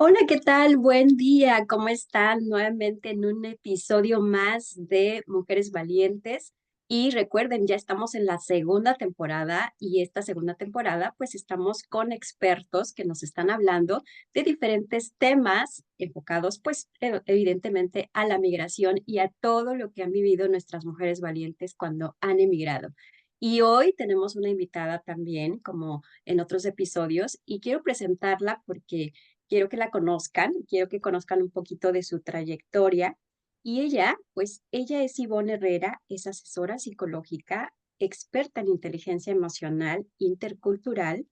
Hola, ¿qué tal? Buen día, ¿cómo están? Nuevamente en un episodio más de Mujeres Valientes. Y recuerden, ya estamos en la segunda temporada y esta segunda temporada pues estamos con expertos que nos están hablando de diferentes temas enfocados pues evidentemente a la migración y a todo lo que han vivido nuestras mujeres valientes cuando han emigrado. Y hoy tenemos una invitada también, como en otros episodios, y quiero presentarla porque quiero que la conozcan, quiero que conozcan un poquito de su trayectoria. Y ella, pues ella es Ivonne Herrera, es asesora psicológica, experta en inteligencia emocional intercultural,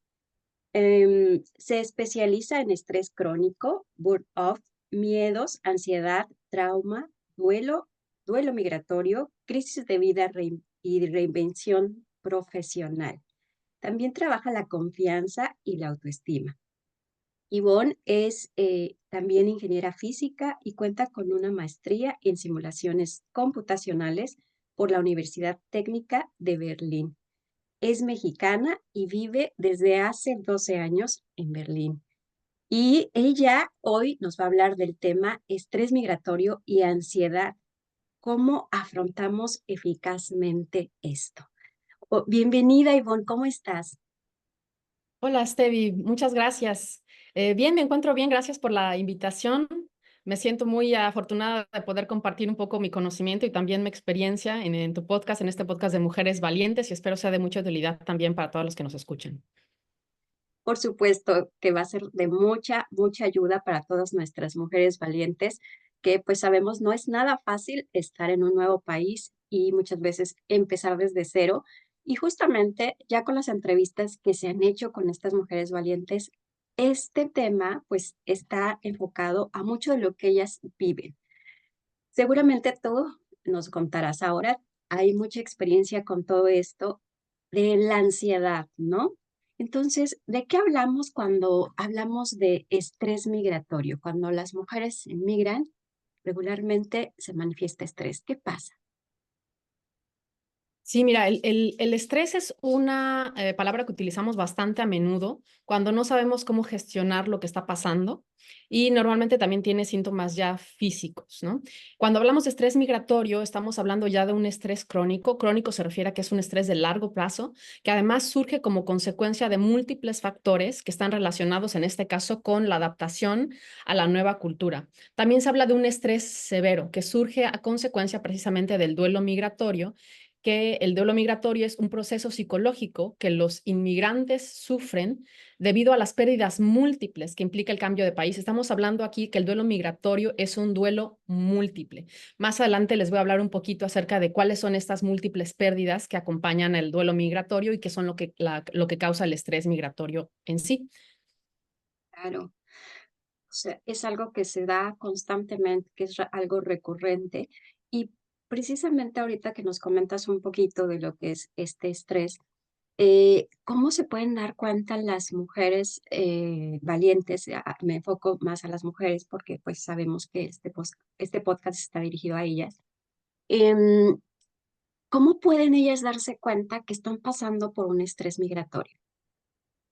se especializa en estrés crónico, burnout, miedos, ansiedad, trauma, duelo migratorio, crisis de vida y reinvención profesional. También trabaja la confianza y la autoestima. Yvonne es también ingeniera física y cuenta con una maestría en simulaciones computacionales por la Universidad Técnica de Berlín. Es mexicana y vive desde hace 12 años en Berlín. Y ella hoy nos va a hablar del tema estrés migratorio y ansiedad. ¿Cómo afrontamos eficazmente esto? Bienvenida, Yvonne, ¿cómo estás? Hola, Stevie, muchas gracias. Bien, me encuentro bien, gracias por la invitación. Me siento muy afortunada de poder compartir un poco mi conocimiento y también mi experiencia en tu podcast, en este podcast de Mujeres Valientes, y espero sea de mucha utilidad también para todos los que nos escuchen. Por supuesto que va a ser de mucha ayuda para todas nuestras mujeres valientes, que pues sabemos no es nada fácil estar en un nuevo país y muchas veces empezar desde cero. Y justamente ya con las entrevistas que se han hecho con estas mujeres valientes, este tema pues está enfocado a mucho de lo que ellas viven. Seguramente tú nos contarás ahora, hay mucha experiencia con todo esto de la ansiedad, ¿no? Entonces, ¿de qué hablamos cuando hablamos de estrés migratorio? Cuando las mujeres emigran, regularmente se manifiesta estrés. ¿Qué pasa? Sí, mira, el estrés es una palabra que utilizamos bastante a menudo cuando no sabemos cómo gestionar lo que está pasando y normalmente también tiene síntomas ya físicos, ¿no? Cuando hablamos de estrés migratorio, estamos hablando ya de un estrés crónico. Crónico se refiere a que es un estrés de largo plazo, que además surge como consecuencia de múltiples factores que están relacionados, en este caso, con la adaptación a la nueva cultura. También se habla de un estrés severo que surge a consecuencia precisamente del duelo migratorio, que el duelo migratorio es un proceso psicológico que los inmigrantes sufren debido a las pérdidas múltiples que implica el cambio de país. Estamos hablando aquí que el duelo migratorio es un duelo múltiple. Más adelante les voy a hablar un poquito acerca de cuáles son estas múltiples pérdidas que acompañan el duelo migratorio y qué son lo que causa el estrés migratorio en sí. Claro, o sea, es algo que se da constantemente, que es algo recurrente. Y precisamente ahorita que nos comentas un poquito de lo que es este estrés, ¿cómo se pueden dar cuenta las mujeres valientes? Me enfoco más a las mujeres porque pues sabemos que este podcast está dirigido a ellas. Em, ¿Cómo pueden ellas darse cuenta que están pasando por un estrés migratorio?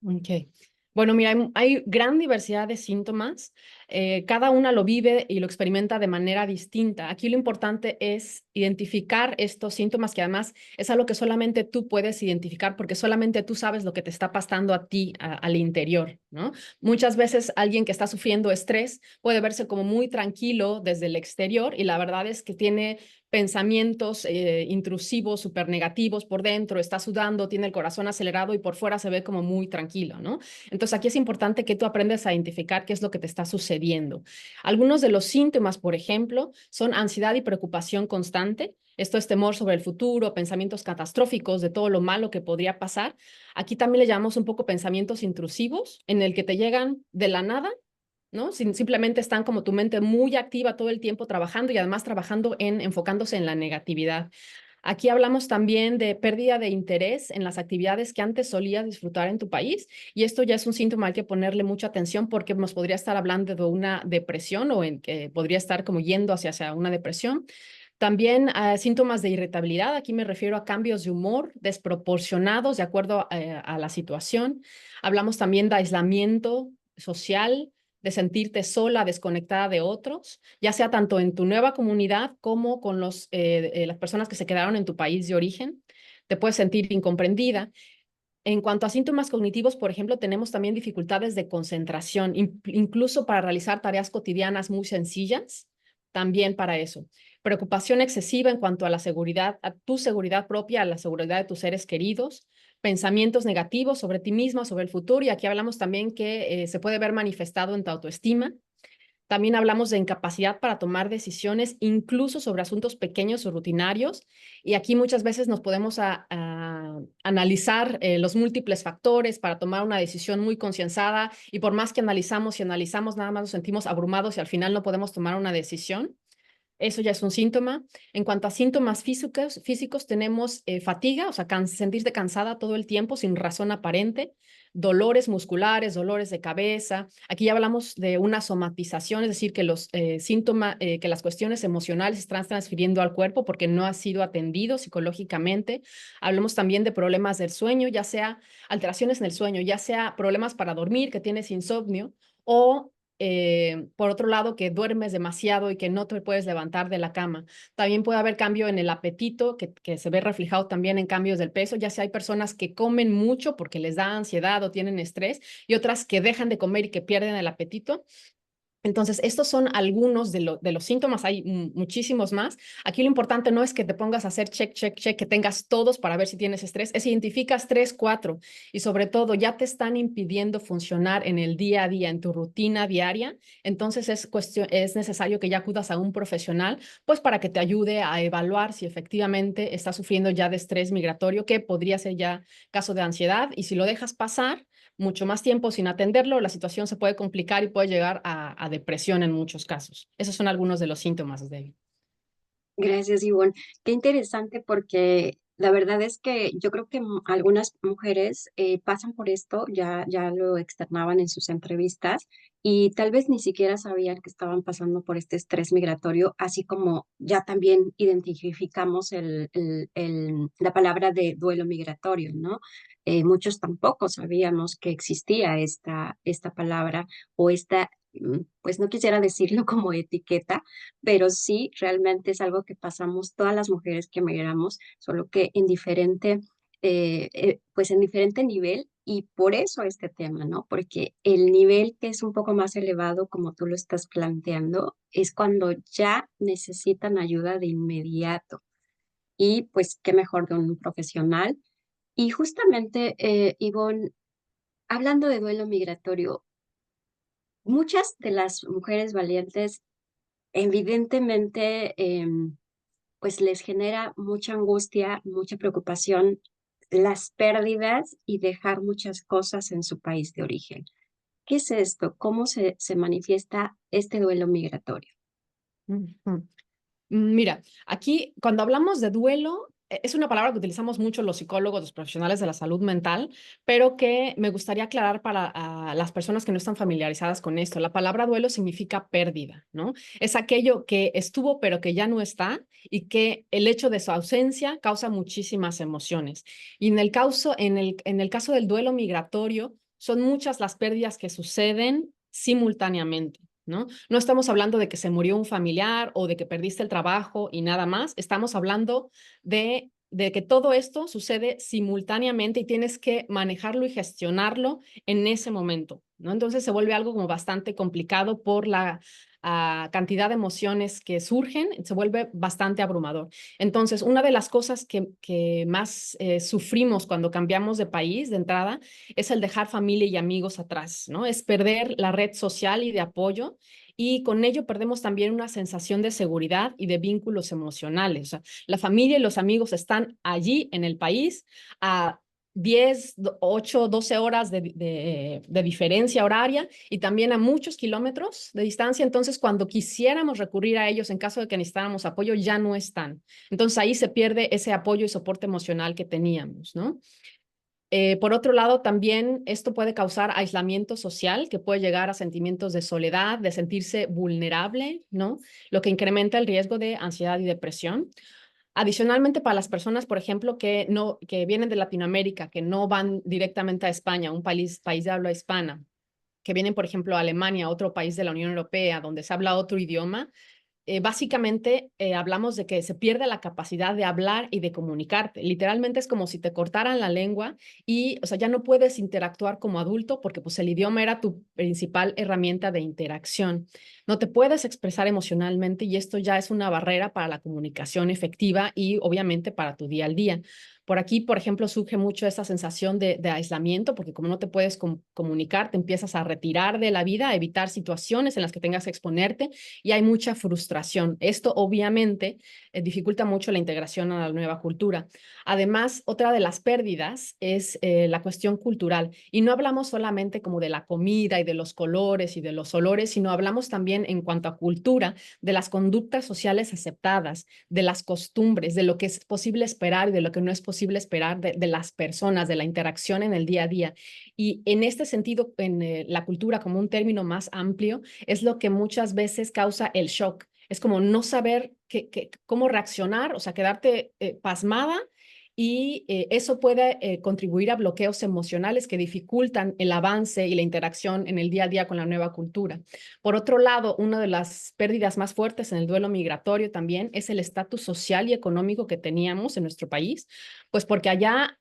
Ok. Bueno, mira, hay gran diversidad de síntomas. Cada una lo vive y lo experimenta de manera distinta. Aquí lo importante es identificar estos síntomas, que además es algo que solamente tú puedes identificar porque solamente tú sabes lo que te está pasando a ti al interior, ¿no? Muchas veces alguien que está sufriendo estrés puede verse como muy tranquilo desde el exterior y la verdad es que tiene pensamientos intrusivos, súper negativos por dentro, está sudando, tiene el corazón acelerado y por fuera se ve como muy tranquilo, ¿no? Entonces aquí es importante que tú aprendas a identificar qué es lo que te está sucediendo. Algunos de los síntomas, por ejemplo, son ansiedad y preocupación constante. Esto es temor sobre el futuro, pensamientos catastróficos de todo lo malo que podría pasar. Aquí también le llamamos un poco pensamientos intrusivos, en el que te llegan de la nada, ¿no? Simplemente están como tu mente muy activa todo el tiempo trabajando y además trabajando enfocándose en la negatividad. Aquí hablamos también de pérdida de interés en las actividades que antes solías disfrutar en tu país y esto ya es un síntoma, hay que ponerle mucha atención porque nos podría estar hablando de una depresión o en que podría estar como yendo hacia una depresión. También síntomas de irritabilidad, aquí me refiero a cambios de humor desproporcionados de acuerdo a la situación. Hablamos también de aislamiento social, de sentirte sola, desconectada de otros, ya sea tanto en tu nueva comunidad como con las personas que se quedaron en tu país de origen. Te puedes sentir incomprendida. En cuanto a síntomas cognitivos, por ejemplo, tenemos también dificultades de concentración, incluso para realizar tareas cotidianas muy sencillas, también para eso. Preocupación excesiva en cuanto a la seguridad, a tu seguridad propia, a la seguridad de tus seres queridos, pensamientos negativos sobre ti misma, sobre el futuro, y aquí hablamos también que se puede ver manifestado en tu autoestima. También hablamos de incapacidad para tomar decisiones, incluso sobre asuntos pequeños o rutinarios. Y aquí muchas veces nos podemos analizar los múltiples factores para tomar una decisión muy concienzada. Y por más que analizamos y analizamos, nada más nos sentimos abrumados y al final no podemos tomar una decisión. Eso ya es un síntoma. En cuanto a síntomas físicos tenemos fatiga, o sea, sentirte cansada todo el tiempo sin razón aparente, dolores musculares, dolores de cabeza. Aquí ya hablamos de una somatización, es decir, que los síntomas, que las cuestiones emocionales se están transfiriendo al cuerpo porque no ha sido atendido psicológicamente. Hablamos también de problemas del sueño, ya sea alteraciones en el sueño, ya sea problemas para dormir, que tienes insomnio, o por otro lado, que duermes demasiado y que no te puedes levantar de la cama. También puede haber cambio en el apetito, que se ve reflejado también en cambios del peso, ya sea hay personas que comen mucho porque les da ansiedad o tienen estrés y otras que dejan de comer y que pierden el apetito. Entonces, estos son algunos de los síntomas, hay muchísimos más. Aquí lo importante no es que te pongas a hacer check, check, check, que tengas todos para ver si tienes estrés, es identificas 3, 4 y sobre todo ya te están impidiendo funcionar en el día a día, en tu rutina diaria. Entonces, es necesario que ya acudas a un profesional, pues para que te ayude a evaluar si efectivamente estás sufriendo ya de estrés migratorio, que podría ser ya caso de ansiedad. Y si lo dejas pasar mucho más tiempo sin atenderlo, la situación se puede complicar y puede llegar a depresión en muchos casos. Esos son algunos de los síntomas, David. Gracias, Ivonne. Qué interesante porque la verdad es que yo creo que algunas mujeres pasan por esto, ya lo externaban en sus entrevistas y tal vez ni siquiera sabían que estaban pasando por este estrés migratorio, así como ya también identificamos la palabra de duelo migratorio, ¿no? Muchos tampoco sabíamos que existía esta palabra o pues no quisiera decirlo como etiqueta, pero sí, realmente es algo que pasamos todas las mujeres que emigramos, solo que en pues en diferente nivel y por eso este tema, ¿no? Porque el nivel que es un poco más elevado, como tú lo estás planteando, es cuando ya necesitan ayuda de inmediato y pues qué mejor de un profesional. Y justamente, Ivonne, hablando de duelo migratorio, muchas de las mujeres valientes evidentemente pues les genera mucha angustia, mucha preocupación las pérdidas y dejar muchas cosas en su país de origen. ¿Qué es esto? ¿Cómo se manifiesta este duelo migratorio? Ujú. Mira, aquí cuando hablamos de duelo, es una palabra que utilizamos mucho los psicólogos, los profesionales de la salud mental, pero que me gustaría aclarar para las personas que no están familiarizadas con esto. La palabra duelo significa pérdida, ¿no? Es aquello que estuvo pero que ya no está y que el hecho de su ausencia causa muchísimas emociones. Y en el caso del duelo migratorio, son muchas las pérdidas que suceden simultáneamente. ¿No? No estamos hablando de que se murió un familiar o de que perdiste el trabajo y nada más. Estamos hablando de que todo esto sucede simultáneamente y tienes que manejarlo y gestionarlo en ese momento, ¿no? Entonces se vuelve algo como bastante complicado por la cantidad de emociones que surgen, se vuelve bastante abrumador. Entonces, una de las cosas que más sufrimos cuando cambiamos de país de entrada es el dejar familia y amigos atrás, ¿no? Es perder la red social y de apoyo y con ello perdemos también una sensación de seguridad y de vínculos emocionales. O sea, la familia y los amigos están allí en el país a 10, 8, 12 horas de diferencia horaria y también a muchos kilómetros de distancia. Entonces, cuando quisiéramos recurrir a ellos en caso de que necesitáramos apoyo, ya no están. Entonces, ahí se pierde ese apoyo y soporte emocional que teníamos, ¿no? Por otro lado, también esto puede causar aislamiento social, que puede llegar a sentimientos de soledad, de sentirse vulnerable, ¿no? Lo que incrementa el riesgo de ansiedad y depresión. Adicionalmente, para las personas, por ejemplo, que vienen de Latinoamérica, que no van directamente a España, un país de habla hispana, que vienen, por ejemplo, a Alemania, otro país de la Unión Europea, donde se habla otro idioma, básicamente hablamos de que se pierde la capacidad de hablar y de comunicarte. Literalmente es como si te cortaran la lengua y, o sea, ya no puedes interactuar como adulto porque pues el idioma era tu principal herramienta de interacción. No te puedes expresar emocionalmente y esto ya es una barrera para la comunicación efectiva y obviamente para tu día al día. Por aquí, por ejemplo, surge mucho esa sensación de aislamiento, porque como no te puedes comunicar, te empiezas a retirar de la vida, a evitar situaciones en las que tengas que exponerte y hay mucha frustración. Esto obviamente dificulta mucho la integración a la nueva cultura. Además, otra de las pérdidas es la cuestión cultural. Y no hablamos solamente como de la comida y de los colores y de los olores, sino hablamos también en cuanto a cultura, de las conductas sociales aceptadas, de las costumbres, de lo que es posible esperar y de lo que no es posible esperar de las personas, de la interacción en el día a día. Y en este sentido, en la cultura como un término más amplio, es lo que muchas veces causa el shock. Es como no saber cómo reaccionar, o sea, quedarte pasmada y eso puede contribuir a bloqueos emocionales que dificultan el avance y la interacción en el día a día con la nueva cultura. Por otro lado, una de las pérdidas más fuertes en el duelo migratorio también es el estatus social y económico que teníamos en nuestro país, pues porque allá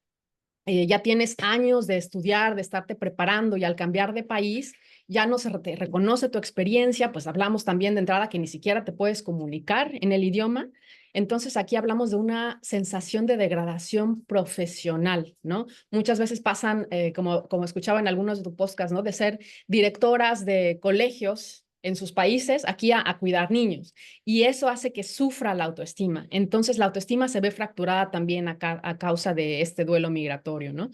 ya tienes años de estudiar, de estarte preparando y al cambiar de país ya no se te reconoce tu experiencia, pues hablamos también de entrada que ni siquiera te puedes comunicar en el idioma. Entonces aquí hablamos de una sensación de degradación profesional, ¿no? Muchas veces pasan, como escuchaba en algunos de tus podcasts, ¿no? De ser directoras de colegios en sus países aquí a cuidar niños y eso hace que sufra la autoestima. Entonces, la autoestima se ve fracturada también a causa de este duelo migratorio, ¿no?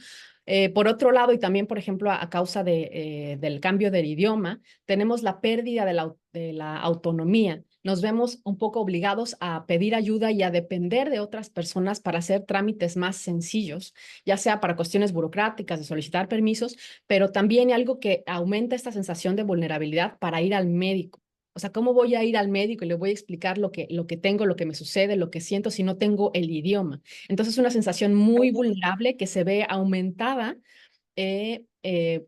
Por otro lado, y también, por ejemplo, a causa del cambio del idioma, tenemos la pérdida de la autonomía. Nos vemos un poco obligados a pedir ayuda y a depender de otras personas para hacer trámites más sencillos, ya sea para cuestiones burocráticas, de solicitar permisos, pero también algo que aumenta esta sensación de vulnerabilidad para ir al médico. O sea, ¿cómo voy a ir al médico y le voy a explicar lo que tengo, lo que me sucede, lo que siento si no tengo el idioma? Entonces, es una sensación muy vulnerable que se ve aumentada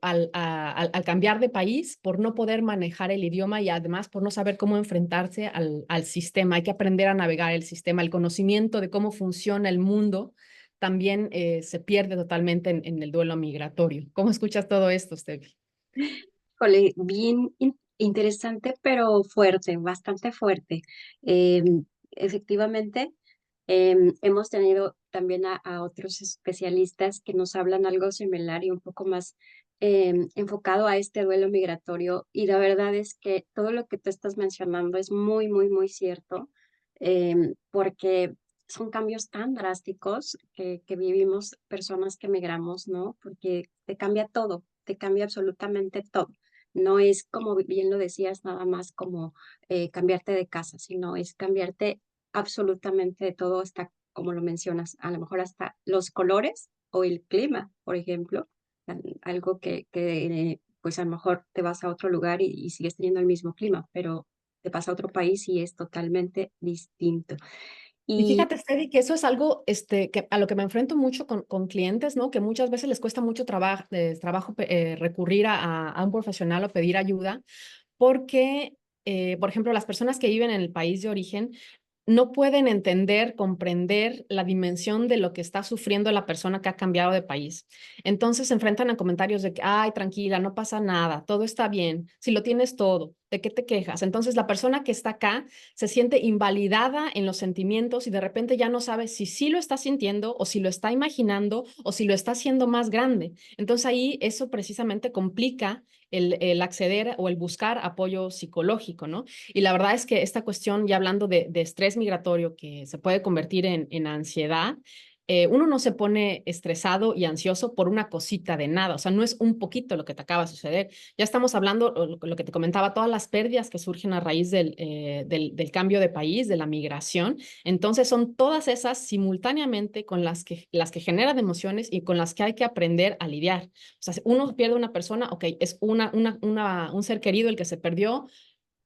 al cambiar de país por no poder manejar el idioma y además por no saber cómo enfrentarse al sistema. Hay que aprender a navegar el sistema. El conocimiento de cómo funciona el mundo también se pierde totalmente en el duelo migratorio. ¿Cómo escuchas todo esto, Steffi? Híjole, bien interesante, pero fuerte, bastante fuerte. Efectivamente, hemos tenido también a otros especialistas que nos hablan algo similar y un poco más enfocado a este duelo migratorio. Y la verdad es que todo lo que tú estás mencionando es muy, muy, muy cierto, porque son cambios tan drásticos que vivimos personas que migramos, ¿no? Porque te cambia todo, te cambia absolutamente todo. No es como bien lo decías, nada más como cambiarte de casa, sino es cambiarte absolutamente de todo, hasta como lo mencionas, a lo mejor hasta los colores o el clima, por ejemplo, algo que pues a lo mejor te vas a otro lugar y sigues teniendo el mismo clima, pero te vas a otro país y es totalmente distinto. Y Y fíjate, Stevie, que eso es algo que a lo que me enfrento mucho con clientes, ¿no? Que muchas veces les cuesta mucho trabajo recurrir a un profesional o pedir ayuda, porque, por ejemplo, las personas que viven en el país de origen no pueden entender, comprender la dimensión de lo que está sufriendo la persona que ha cambiado de país. Entonces se enfrentan a comentarios de que, ay, tranquila, no pasa nada, todo está bien, si lo tienes todo, ¿de qué te quejas? Entonces la persona que está acá se siente invalidada en los sentimientos y de repente ya no sabe si sí lo está sintiendo o si lo está imaginando o si lo está haciendo más grande. Entonces ahí eso precisamente complica el acceder o el buscar apoyo psicológico, ¿no? Y la verdad es que esta cuestión, ya hablando de estrés migratorio que se puede convertir en ansiedad, uno no se pone estresado y ansioso por una cosita de nada, o sea, no es un poquito lo que te acaba de suceder. Ya estamos hablando, lo que te comentaba, todas las pérdidas que surgen a raíz del cambio de país, de la migración. Entonces, son todas esas simultáneamente con las que generan emociones y con las que hay que aprender a lidiar. O sea, si uno pierde una persona, ok, es un ser querido el que se perdió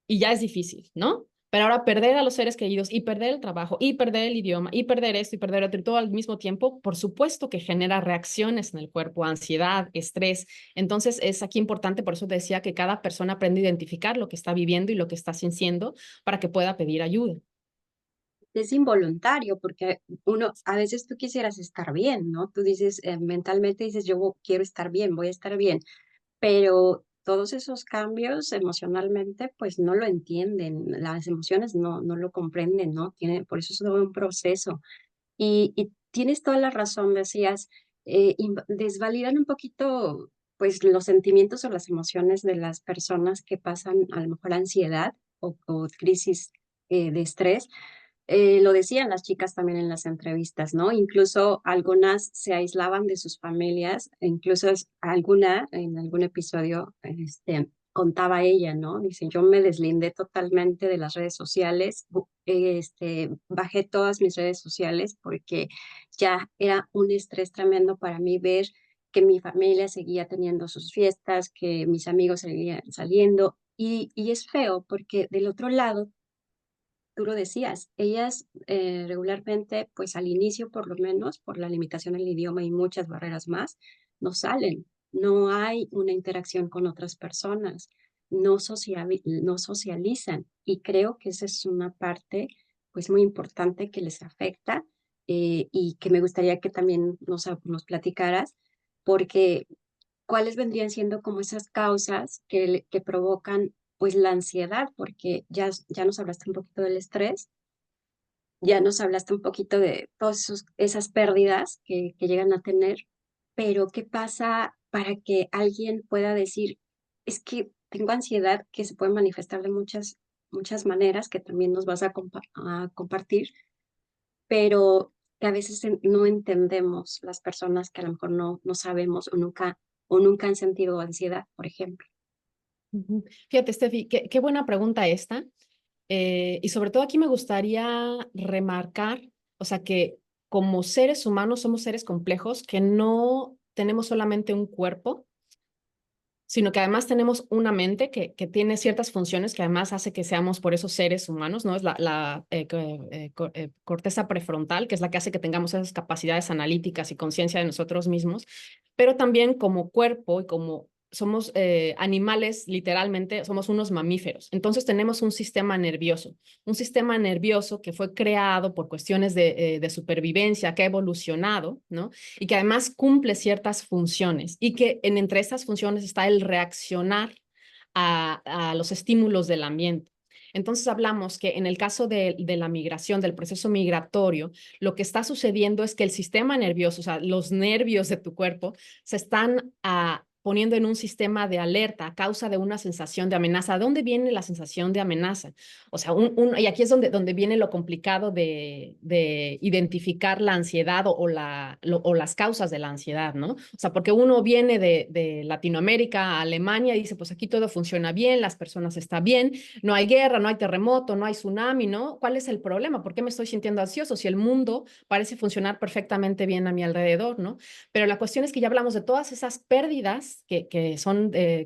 y ya es difícil, ¿no? Pero ahora perder a los seres queridos y perder el trabajo y perder el idioma y perder esto y perder otro y todo al mismo tiempo, por supuesto que genera reacciones en el cuerpo, ansiedad, estrés. Entonces es aquí importante, por eso te decía que cada persona aprende a identificar lo que está viviendo y lo que está sintiendo para que pueda pedir ayuda. Es involuntario porque uno, a veces tú quisieras estar bien, ¿no? Tú dices, mentalmente dices, quiero estar bien, voy a estar bien, pero todos esos cambios emocionalmente, pues no lo entienden, las emociones no lo comprenden, ¿no? Por eso es todo un proceso. Y tienes toda la razón, decías, desvalidan un poquito, pues, los sentimientos o las emociones de las personas que pasan a lo mejor ansiedad o crisis de estrés. Lo decían las chicas también en las entrevistas, ¿no? Incluso algunas se aislaban de sus familias, e incluso alguna, en algún episodio, contaba ella, ¿no? Dice, yo me deslindé totalmente de las redes sociales, bajé todas mis redes sociales porque ya era un estrés tremendo para mí ver que mi familia seguía teniendo sus fiestas, que mis amigos seguían saliendo, y es feo porque del otro lado tú lo decías, ellas regularmente, pues al inicio por lo menos, por la limitación del idioma y muchas barreras más, no salen, no hay una interacción con otras personas, no socializan y creo que esa es una parte pues muy importante que les afecta y que me gustaría que también nos platicaras porque ¿cuáles vendrían siendo como esas causas que provocan, pues, la ansiedad? Porque ya nos hablaste un poquito del estrés, ya nos hablaste un poquito de todas esas pérdidas que llegan a tener, pero, ¿qué pasa para que alguien pueda decir: "Es que tengo ansiedad", que se puede manifestar de muchas maneras, que también nos vas a compartir, pero que a veces no entendemos las personas que a lo mejor no sabemos o nunca han sentido ansiedad, por ejemplo. Ujú. Fíjate, Steffi, qué buena pregunta esta. Y sobre todo aquí me gustaría remarcar, o sea, que como seres humanos somos seres complejos, que no tenemos solamente un cuerpo, sino que además tenemos una mente que tiene ciertas funciones que además hace que seamos por esos seres humanos, ¿no? Es la corteza prefrontal, que es la que hace que tengamos esas capacidades analíticas y conciencia de nosotros mismos, pero también como cuerpo y como somos animales, literalmente, somos unos mamíferos. Entonces tenemos un sistema nervioso que fue creado por cuestiones de supervivencia, que ha evolucionado, ¿no? Y que además cumple ciertas funciones y que entre estas funciones está el reaccionar a los estímulos del ambiente. Entonces hablamos que en el caso de la migración, del proceso migratorio, lo que está sucediendo es que el sistema nervioso, o sea, los nervios de tu cuerpo, se están poniendo en un sistema de alerta a causa de una sensación de amenaza. ¿De dónde viene la sensación de amenaza? O sea, y aquí es donde viene lo complicado de identificar la ansiedad o las causas de la ansiedad, ¿no? O sea, porque uno viene de Latinoamérica a Alemania y dice, pues aquí todo funciona bien, las personas están bien, no hay guerra, no hay terremoto, no hay tsunami, ¿no? ¿Cuál es el problema? ¿Por qué me estoy sintiendo ansioso si el mundo parece funcionar perfectamente bien a mi alrededor, ¿no? Pero la cuestión es que ya hablamos de todas esas pérdidas que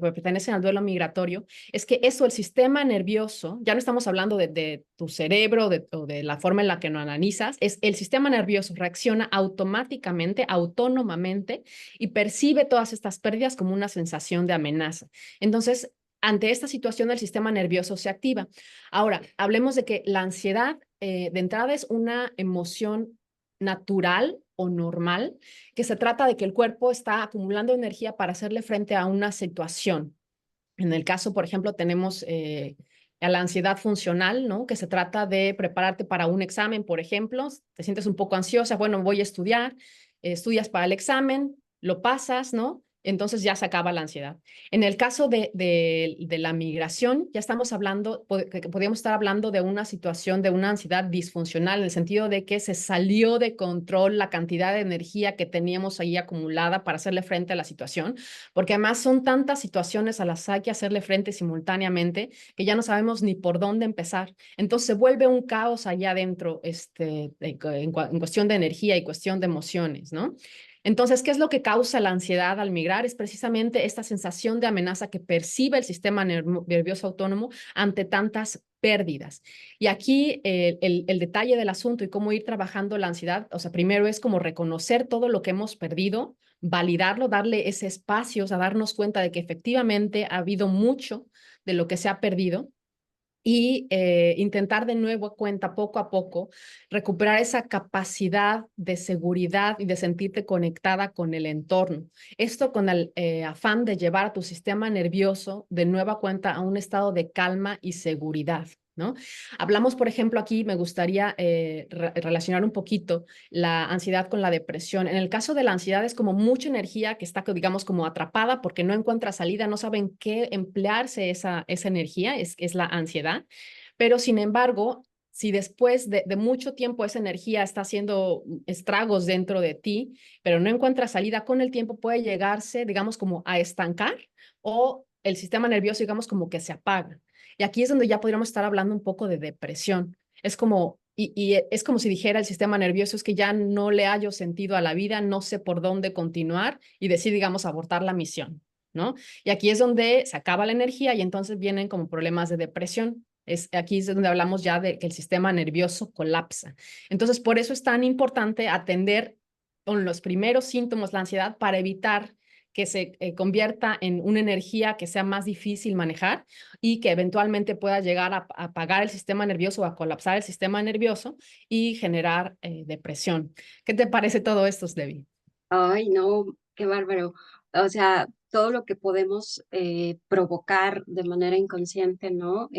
pertenecen al duelo migratorio, es que eso, el sistema nervioso, ya no estamos hablando de tu cerebro o de la forma en la que lo analizas, es el sistema nervioso reacciona automáticamente, autónomamente y percibe todas estas pérdidas como una sensación de amenaza. Entonces, ante esta situación, el sistema nervioso se activa. Ahora, hablemos de que la ansiedad de entrada es una emoción natural o normal, que se trata de que el cuerpo está acumulando energía para hacerle frente a una situación. En el caso, por ejemplo, tenemos a la ansiedad funcional, ¿no? Que se trata de prepararte para un examen, por ejemplo, te sientes un poco ansiosa, bueno, voy a estudiar, estudias para el examen, lo pasas, ¿no? Entonces ya se acaba la ansiedad. En el caso de la migración, ya estamos hablando, que podríamos estar hablando de una situación de una ansiedad disfuncional, en el sentido de que se salió de control la cantidad de energía que teníamos ahí acumulada para hacerle frente a la situación, porque además son tantas situaciones a las que hay que hacerle frente simultáneamente que ya no sabemos ni por dónde empezar. Entonces se vuelve un caos allá adentro en cuestión de energía y cuestión de emociones, ¿no? Entonces, ¿qué es lo que causa la ansiedad al migrar? Es precisamente esta sensación de amenaza que percibe el sistema nervioso autónomo ante tantas pérdidas. Y aquí el detalle del asunto y cómo ir trabajando la ansiedad, o sea, primero es como reconocer todo lo que hemos perdido, validarlo, darle ese espacio, o sea, darnos cuenta de que efectivamente ha habido mucho de lo que se ha perdido y intentar de nuevo a cuenta, poco a poco, recuperar esa capacidad de seguridad y de sentirte conectada con el entorno. Esto con el afán de llevar a tu sistema nervioso de nueva cuenta a un estado de calma y seguridad, ¿no? Hablamos, por ejemplo, aquí me gustaría relacionar un poquito la ansiedad con la depresión. En el caso de la ansiedad es como mucha energía que está, digamos, como atrapada porque no encuentra salida, no saben qué emplearse esa energía, es la ansiedad. Pero sin embargo, si después de mucho tiempo esa energía está haciendo estragos dentro de ti, pero no encuentra salida, con el tiempo puede llegarse, digamos, como a estancar o el sistema nervioso, digamos, como que se apaga. Y aquí es donde ya podríamos estar hablando un poco de depresión. Es como, es como si dijera el sistema nervioso, es que ya no le hallo sentido a la vida, no sé por dónde continuar y decide, digamos, abortar la misión, ¿no? Y aquí es donde se acaba la energía y entonces vienen como problemas de depresión. Aquí es donde hablamos ya de que el sistema nervioso colapsa. Entonces, por eso es tan importante atender con los primeros síntomas la ansiedad para evitar que se convierta en una energía que sea más difícil manejar y que eventualmente pueda llegar a apagar el sistema nervioso o a colapsar el sistema nervioso y generar depresión. ¿Qué te parece todo esto, Debbie? Ay, no, qué bárbaro. O sea, todo lo que podemos provocar de manera inconsciente, ¿no?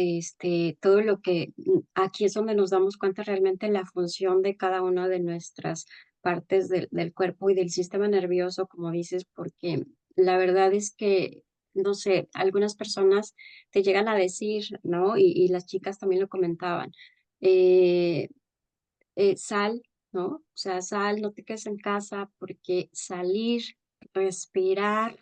Todo lo que aquí es donde nos damos cuenta realmente la función de cada una de nuestras partes del cuerpo y del sistema nervioso, como dices, porque la verdad es que, no sé, algunas personas te llegan a decir, ¿no? Y las chicas también lo comentaban. eh, Sal, ¿no? O sea, sal, no te quedes en casa porque salir, respirar,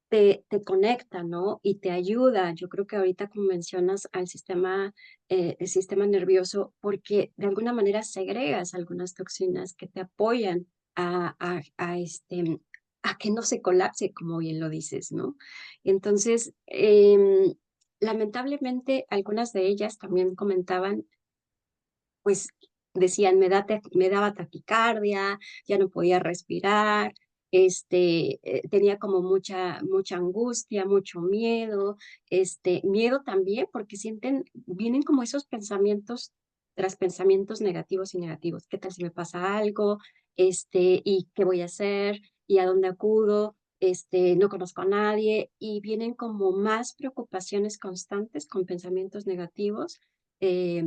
te conecta, ¿no? Y te ayuda. Yo creo que ahorita, como mencionas, al sistema, el sistema nervioso, porque de alguna manera segregas algunas toxinas que te apoyan a que no se colapse, como bien lo dices, ¿no? Entonces, lamentablemente, algunas de ellas también comentaban pues decían, me daba taquicardia, ya no podía respirar, tenía como mucha angustia, mucho miedo, miedo también porque vienen como esos pensamientos tras pensamientos negativos y negativos. ¿Qué tal si me pasa algo? ¿Y qué voy a hacer? ¿Y a dónde acudo? No conozco a nadie y vienen como más preocupaciones constantes con pensamientos negativos, eh,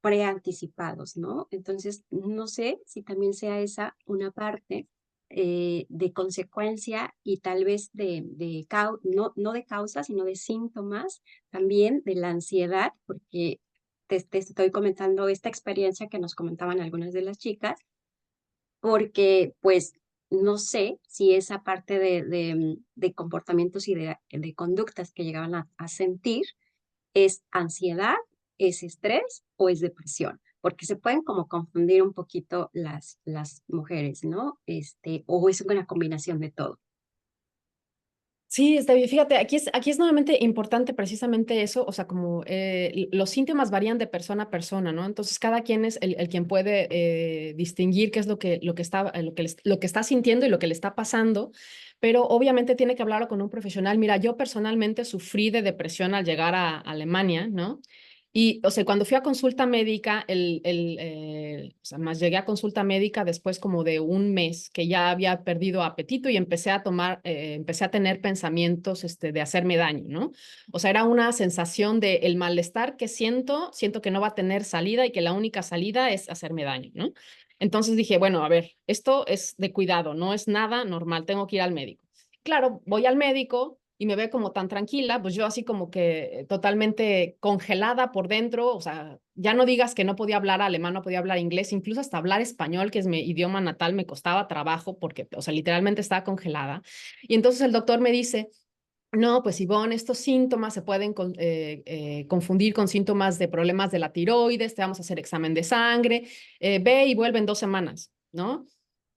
preanticipados, ¿no? Entonces, no sé si también sea esa una parte de consecuencia y tal vez no de causa, sino de síntomas también de la ansiedad, porque te estoy comentando esta experiencia que nos comentaban algunas de las chicas, porque pues no sé si esa parte de comportamientos y de conductas que llegaban a sentir ¿es ansiedad, es estrés o es depresión? Porque se pueden como confundir un poquito las mujeres, ¿no? O es una combinación de todo. Sí, está bien. Fíjate, aquí es nuevamente importante precisamente eso, o sea, como los síntomas varían de persona a persona, ¿no? Entonces, cada quien es el quien puede distinguir qué es lo que está sintiendo y lo que le está pasando, pero obviamente tiene que hablarlo con un profesional. Mira, yo personalmente sufrí de depresión al llegar a Alemania, ¿no? Y, o sea, cuando fui a consulta médica, o sea, más llegué a consulta médica después como de un mes que ya había perdido apetito y empecé a tener pensamientos, de hacerme daño, ¿no? O sea, era una sensación de el malestar que siento que no va a tener salida y que la única salida es hacerme daño, ¿no? Entonces dije, bueno, a ver, esto es de cuidado, no es nada normal, tengo que ir al médico. Claro, voy al médico y me ve como tan tranquila, pues yo así como que totalmente congelada por dentro, o sea, ya no digas que no podía hablar alemán, no podía hablar inglés, incluso hasta hablar español, que es mi idioma natal, me costaba trabajo porque, o sea, literalmente estaba congelada. Y entonces el doctor me dice, no, pues Ivonne, estos síntomas se pueden confundir con síntomas de problemas de la tiroides, te vamos a hacer examen de sangre, ve y vuelve en 2 semanas, ¿no?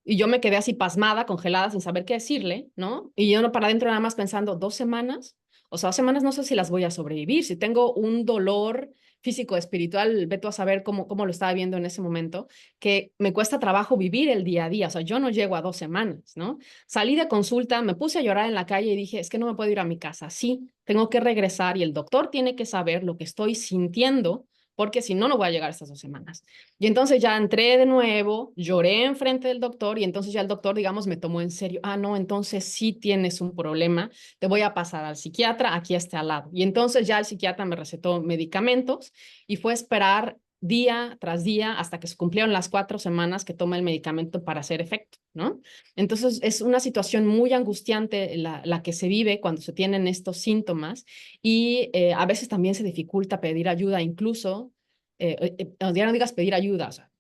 Y yo me quedé así pasmada, congelada, sin saber qué decirle, ¿no? Y yo no para adentro nada más pensando, 2 semanas, o sea, 2 semanas no sé si las voy a sobrevivir, si tengo un dolor físico, espiritual, ve tú a saber cómo lo estaba viendo en ese momento, que me cuesta trabajo vivir el día a día, o sea, yo no llego a 2 semanas, ¿no? Salí de consulta, me puse a llorar en la calle y dije, es que no me puedo ir a mi casa, sí, tengo que regresar y el doctor tiene que saber lo que estoy sintiendo, porque si no, no voy a llegar a estas 2 semanas. Y entonces ya entré de nuevo, lloré enfrente del doctor y entonces ya el doctor, digamos, me tomó en serio, ah, no, entonces sí tienes un problema, te voy a pasar al psiquiatra, aquí está al lado. Y entonces ya el psiquiatra me recetó medicamentos y fue esperar día tras día hasta que se cumplieron las 4 semanas que toma el medicamento para hacer efecto, ¿no? Entonces es una situación muy angustiante la que se vive cuando se tienen estos síntomas y a veces también se dificulta pedir ayuda, incluso, ya no digas pedir ayuda, o sea,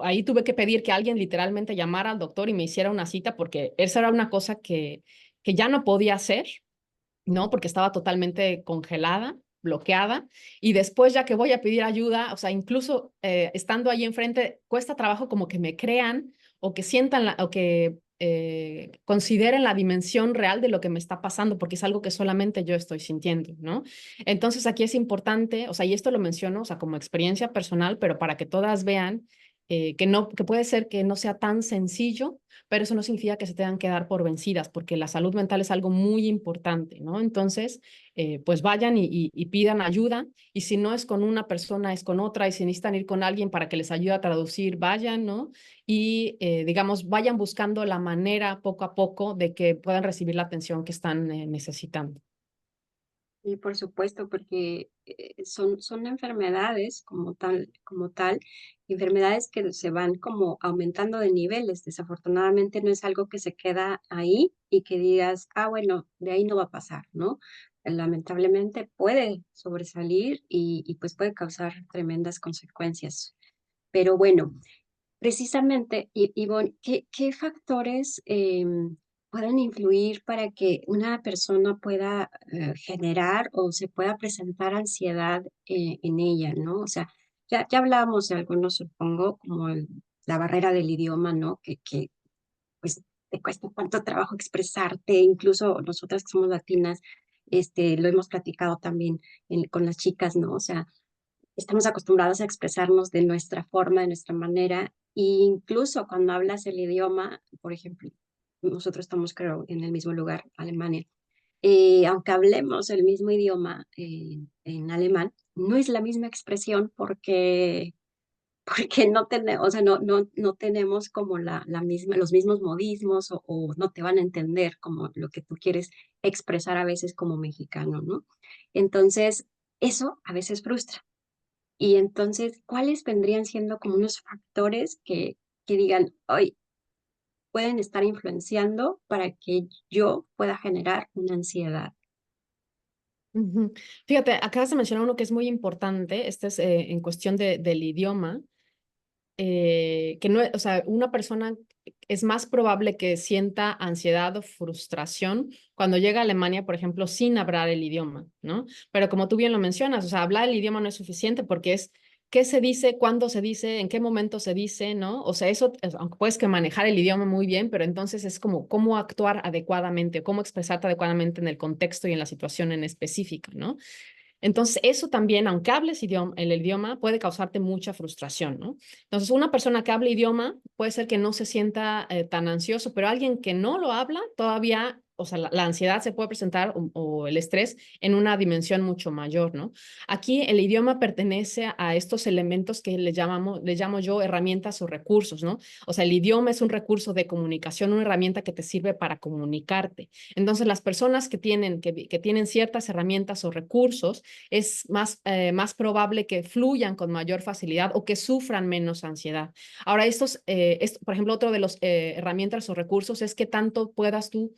ahí tuve que pedir que alguien literalmente llamara al doctor y me hiciera una cita porque esa era una cosa que ya no podía hacer, ¿no? Porque estaba totalmente congelada, bloqueada. Y después, ya que voy a pedir ayuda, o sea, incluso estando ahí enfrente, cuesta trabajo como que me crean o que sientan o que consideren la dimensión real de lo que me está pasando, porque es algo que solamente yo estoy sintiendo, ¿no? Entonces, aquí es importante, o sea, y esto lo menciono, o sea, como experiencia personal, pero para que todas vean que no, que puede ser que no sea tan sencillo, pero eso no significa que se tengan que dar por vencidas, porque la salud mental es algo muy importante, ¿no? Entonces, pues vayan y pidan ayuda, y si no es con una persona, es con otra, y si necesitan ir con alguien para que les ayude a traducir, vayan, ¿no? Y, digamos, vayan buscando la manera poco a poco de que puedan recibir la atención que están necesitando. Y por supuesto, porque son enfermedades como tal, enfermedades que se van como aumentando de niveles. Desafortunadamente no es algo que se queda ahí y que digas, ah, bueno, de ahí no va a pasar, ¿no? Lamentablemente puede sobresalir y pues puede causar tremendas consecuencias. Pero bueno, precisamente, Ivonne, ¿qué factores, pueden influir para que una persona pueda, generar o se pueda presentar ansiedad, en ella, ¿no? O sea, ya hablábamos de algunos, supongo, como la barrera del idioma, ¿no? Pues, te cuesta tanto trabajo expresarte, incluso nosotras que somos latinas, lo hemos platicado también con las chicas, ¿no? O sea, estamos acostumbrados a expresarnos de nuestra forma, de nuestra manera, e incluso cuando hablas el idioma, por ejemplo, nosotros estamos, creo, en el mismo lugar, Alemania, aunque hablemos el mismo idioma en alemán, no es la misma expresión porque no tenemos, o sea, no tenemos como la misma, los mismos modismos o no te van a entender como lo que tú quieres expresar a veces como mexicano, ¿no? Entonces, eso a veces frustra. Y entonces, ¿cuáles vendrían siendo como unos factores que digan, hoy pueden estar influenciando para que yo pueda generar una ansiedad? Ujú. Fíjate, acabas de mencionar uno que es muy importante, este es en cuestión del idioma. Que no, o sea, una persona es más probable que sienta ansiedad o frustración cuando llega a Alemania, por ejemplo, sin hablar el idioma, ¿no? Pero como tú bien lo mencionas, o sea, hablar el idioma no es suficiente porque es qué se dice, cuándo se dice, en qué momento se dice, ¿no? O sea, eso, aunque puedes que manejar el idioma muy bien, pero entonces es como cómo actuar adecuadamente, cómo expresarte adecuadamente en el contexto y en la situación en específica, ¿no? Entonces, eso también, aunque hables el idioma, puede causarte mucha frustración, ¿no? Entonces, una persona que habla idioma puede ser que no se sienta tan ansioso, pero alguien que no lo habla todavía, o sea, la ansiedad se puede presentar o el estrés en una dimensión mucho mayor, ¿no? Aquí el idioma pertenece a estos elementos que le llamo yo herramientas o recursos, ¿no? O sea, el idioma es un recurso de comunicación, una herramienta que te sirve para comunicarte. Entonces, las personas que tienen ciertas herramientas o recursos, es más probable que fluyan con mayor facilidad o que sufran menos ansiedad. Ahora, por ejemplo, otro de los herramientas o recursos es que tanto puedas tú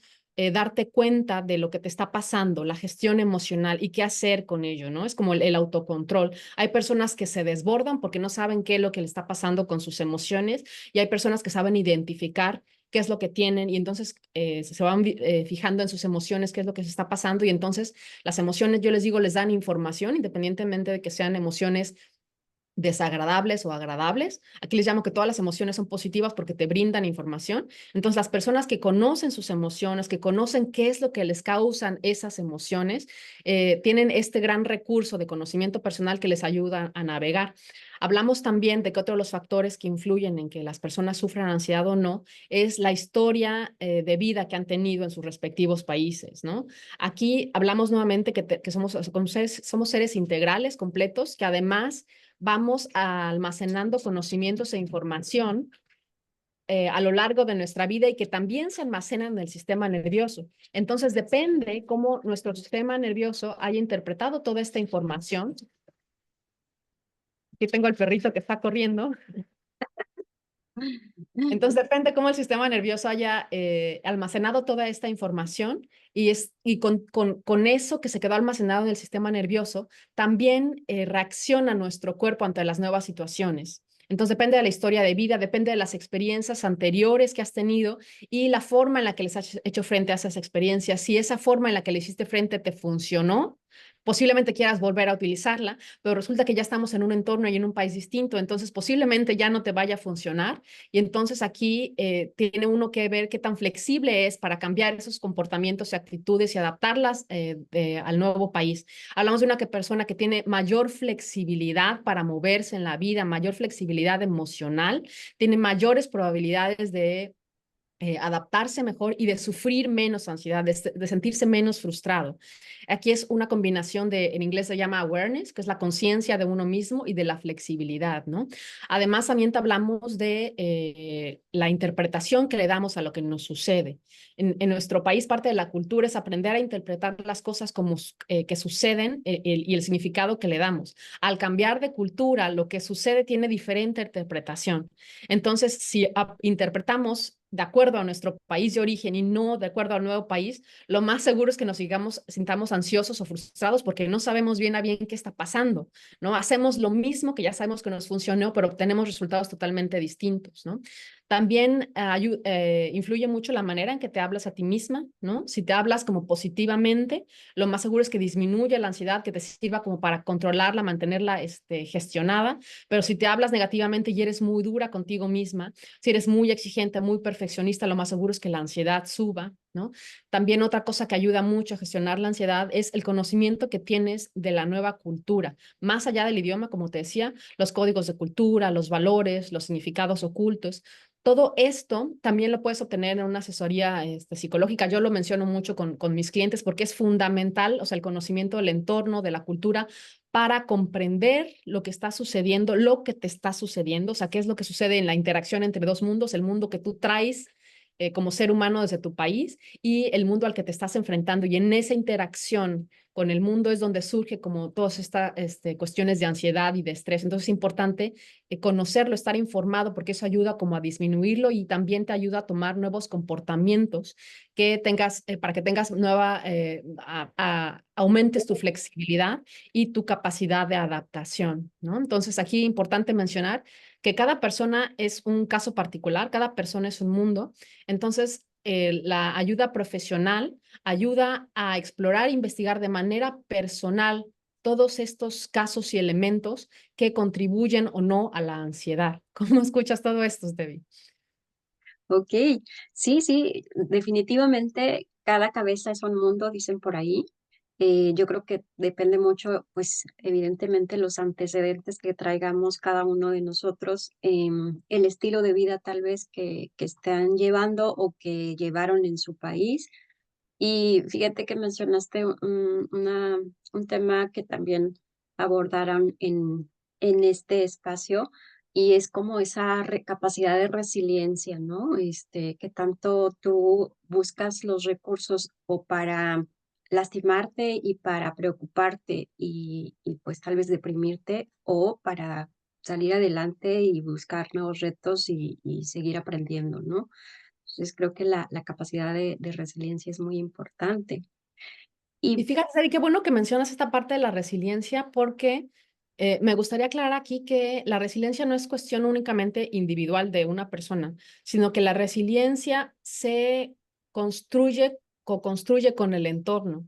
darte cuenta de lo que te está pasando, la gestión emocional y qué hacer con ello, ¿no? Es como el autocontrol. Hay personas que se desbordan porque no saben qué es lo que le está pasando con sus emociones y hay personas que saben identificar qué es lo que tienen y entonces se van fijando en sus emociones, qué es lo que se está pasando y entonces las emociones, yo les digo, les dan información independientemente de que sean emociones desagradables o agradables. Aquí les llamo que todas las emociones son positivas porque te brindan información. Entonces, las personas que conocen sus emociones, que conocen qué es lo que les causan esas emociones, tienen este gran recurso de conocimiento personal que les ayuda a navegar. Hablamos también de que otro de los factores que influyen en que las personas sufran ansiedad o no es la historia de vida que han tenido en sus respectivos países, ¿no? Aquí hablamos nuevamente que somos seres integrales, completos, que además vamos almacenando conocimientos e información a lo largo de nuestra vida y que también se almacenan en el sistema nervioso. Entonces, depende cómo nuestro sistema nervioso haya interpretado toda esta información. Aquí tengo el perrito que está corriendo. Entonces, depende cómo el sistema nervioso haya almacenado toda esta información y con eso que se quedó almacenado en el sistema nervioso, también reacciona nuestro cuerpo ante las nuevas situaciones. Entonces, depende de la historia de vida, depende de las experiencias anteriores que has tenido y la forma en la que les has hecho frente a esas experiencias. Si esa forma en la que le hiciste frente te funcionó, posiblemente quieras volver a utilizarla, pero resulta que ya estamos en un entorno y en un país distinto, entonces posiblemente ya no te vaya a funcionar y entonces aquí tiene uno que ver qué tan flexible es para cambiar esos comportamientos y actitudes y adaptarlas al nuevo país. Hablamos de una persona que tiene mayor flexibilidad para moverse en la vida, mayor flexibilidad emocional, tiene mayores probabilidades de adaptarse mejor y de sufrir menos ansiedad, de sentirse menos frustrado. Aquí es una combinación de, en inglés se llama awareness, que es la conciencia de uno mismo y de la flexibilidad, ¿no? Además, también te hablamos de la interpretación que le damos a lo que nos sucede. En nuestro país, parte de la cultura es aprender a interpretar las cosas como que suceden y el significado que le damos. Al cambiar de cultura, lo que sucede tiene diferente interpretación. Entonces, si interpretamos de acuerdo a nuestro país de origen y no de acuerdo al nuevo país, lo más seguro es que nos sintamos ansiosos o frustrados porque no sabemos bien a bien qué está pasando, ¿no? Hacemos lo mismo que ya sabemos que nos funcionó, pero obtenemos resultados totalmente distintos, ¿no? También influye mucho la manera en que te hablas a ti misma, ¿no? Si te hablas como positivamente, lo más seguro es que disminuya la ansiedad, que te sirva como para controlarla, mantenerla gestionada, pero si te hablas negativamente y eres muy dura contigo misma, si eres muy exigente, muy perfeccionista, lo más seguro es que la ansiedad suba, ¿no? También otra cosa que ayuda mucho a gestionar la ansiedad es el conocimiento que tienes de la nueva cultura, más allá del idioma, como te decía, los códigos de cultura, los valores, los significados ocultos. Todo esto también lo puedes obtener en una asesoría psicológica. Yo lo menciono mucho con mis clientes porque es fundamental, o sea, el conocimiento del entorno, de la cultura, para comprender lo que está sucediendo, lo que te está sucediendo, o sea, qué es lo que sucede en la interacción entre dos mundos, el mundo que tú traes como ser humano desde tu país y el mundo al que te estás enfrentando. Y en esa interacción con el mundo es donde surge como todas estas cuestiones de ansiedad y de estrés. Entonces es importante conocerlo, estar informado, porque eso ayuda como a disminuirlo y también te ayuda a tomar nuevos comportamientos que tengas, para que tengas aumentes tu flexibilidad y tu capacidad de adaptación, ¿no? Entonces aquí importante mencionar que cada persona es un caso particular, cada persona es un mundo. Entonces, la ayuda profesional ayuda a explorar e investigar de manera personal todos estos casos y elementos que contribuyen o no a la ansiedad. ¿Cómo escuchas todo esto, Debbie? Ok, sí, sí, definitivamente cada cabeza es un mundo, dicen por ahí. Yo creo que depende mucho, pues evidentemente los antecedentes que traigamos cada uno de nosotros, el estilo de vida tal vez que están llevando o que llevaron en su país. Y fíjate que mencionaste un tema que también abordaron en este espacio y es como esa capacidad de resiliencia, ¿no? Que tanto tú buscas los recursos o para lastimarte y para preocuparte y pues tal vez deprimirte o para salir adelante y buscar nuevos retos y seguir aprendiendo, ¿no? Entonces creo que la capacidad de resiliencia es muy importante. Y Y fíjate, Sari, qué bueno que mencionas esta parte de la resiliencia porque me gustaría aclarar aquí que la resiliencia no es cuestión únicamente individual de una persona, sino que la resiliencia se construye, co-construye con el entorno.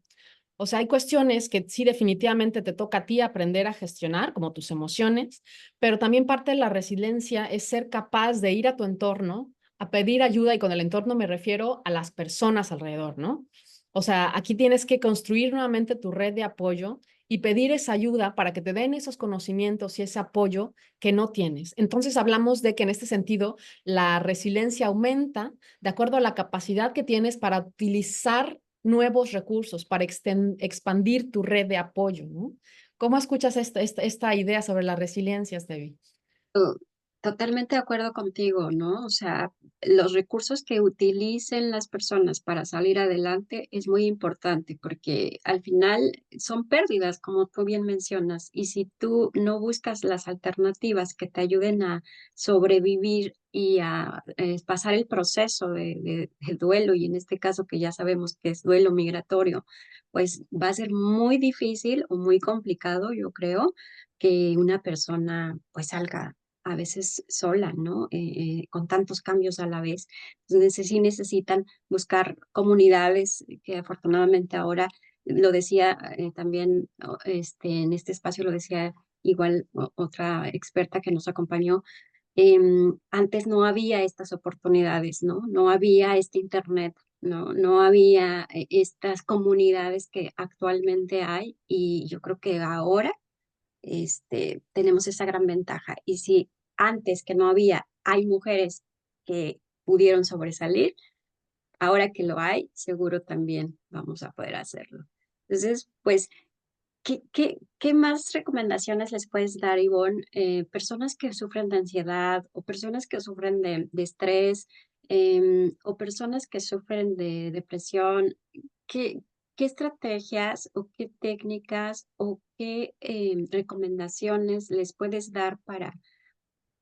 O sea, hay cuestiones que sí definitivamente te toca a ti aprender a gestionar, como tus emociones, pero también parte de la resiliencia es ser capaz de ir a tu entorno a pedir ayuda, y con el entorno me refiero a las personas alrededor, ¿no? O sea, aquí tienes que construir nuevamente tu red de apoyo y pedir esa ayuda para que te den esos conocimientos y ese apoyo que no tienes. Entonces hablamos de que en este sentido la resiliencia aumenta de acuerdo a la capacidad que tienes para utilizar nuevos recursos, para expandir tu red de apoyo, ¿no? ¿Cómo escuchas esta idea sobre la resiliencia, Stevie? Oh, totalmente de acuerdo contigo, ¿no? O sea, los recursos que utilicen las personas para salir adelante es muy importante porque al final son pérdidas, como tú bien mencionas, y si tú no buscas las alternativas que te ayuden a sobrevivir y a pasar el proceso del duelo, y en este caso que ya sabemos que es duelo migratorio, pues va a ser muy difícil o muy complicado, yo creo, que una persona pues salga a veces sola, ¿no? Con tantos cambios a la vez. Entonces sí necesitan buscar comunidades que afortunadamente ahora, lo decía también, en este espacio lo decía igual otra experta que nos acompañó, antes no había estas oportunidades, ¿no? No había este internet, no había estas comunidades que actualmente hay y yo creo que ahora tenemos esa gran ventaja. Y si antes que no había, hay mujeres que pudieron sobresalir, ahora que lo hay, seguro también vamos a poder hacerlo. Entonces, pues, ¿qué más recomendaciones les puedes dar, Ivonne? Personas que sufren de ansiedad o personas que sufren de estrés o personas que sufren de depresión, ¿qué, qué estrategias o qué técnicas o qué recomendaciones les puedes dar para,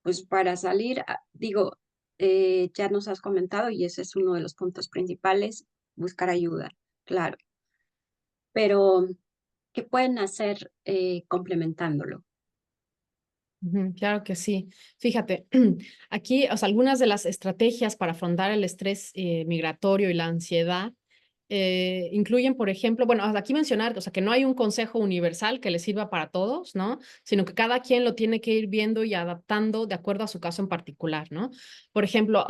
pues, para salir? Digo, ya nos has comentado y ese es uno de los puntos principales, buscar ayuda, claro, pero ¿qué pueden hacer complementándolo? Ujú, claro que sí. Fíjate, aquí, o sea, algunas de las estrategias para afrontar el estrés migratorio y la ansiedad incluyen, por ejemplo, bueno, hasta aquí mencionar, o sea, que no hay un consejo universal que le sirva para todos, ¿no? Sino que cada quien lo tiene que ir viendo y adaptando de acuerdo a su caso en particular, ¿no? Por ejemplo,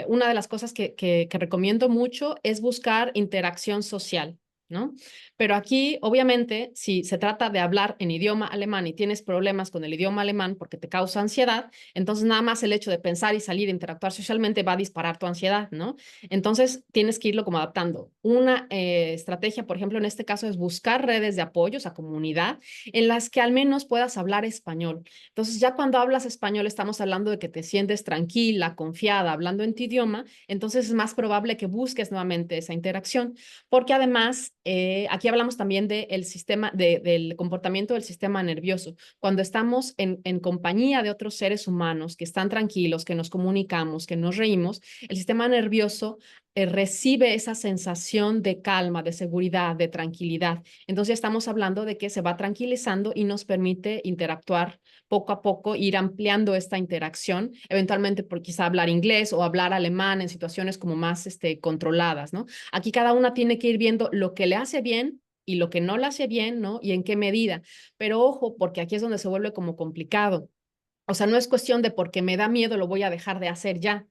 una de las cosas que recomiendo mucho es buscar interacción social, ¿no? Pero aquí, obviamente, si se trata de hablar en idioma alemán y tienes problemas con el idioma alemán porque te causa ansiedad, entonces nada más el hecho de pensar y salir a interactuar socialmente va a disparar tu ansiedad, ¿no? Entonces tienes que irlo como adaptando. Una estrategia, por ejemplo, en este caso es buscar redes de apoyo, o sea, comunidad, en las que al menos puedas hablar español. Entonces, ya cuando hablas español, estamos hablando de que te sientes tranquila, confiada, hablando en tu idioma, entonces es más probable que busques nuevamente esa interacción, porque además aquí hablamos también del sistema, del comportamiento del sistema nervioso. Cuando estamos en compañía de otros seres humanos que están tranquilos, que nos comunicamos, que nos reímos, el sistema nervioso recibe esa sensación de calma, de seguridad, de tranquilidad. Entonces ya estamos hablando de que se va tranquilizando y nos permite interactuar poco a poco, ir ampliando esta interacción, eventualmente por quizá hablar inglés o hablar alemán en situaciones como más controladas, ¿no? Aquí cada una tiene que ir viendo lo que le hace bien y lo que no le hace bien, ¿no? Y en qué medida. Pero ojo, porque aquí es donde se vuelve como complicado. O sea, no es cuestión de porque me da miedo lo voy a dejar de hacer ya,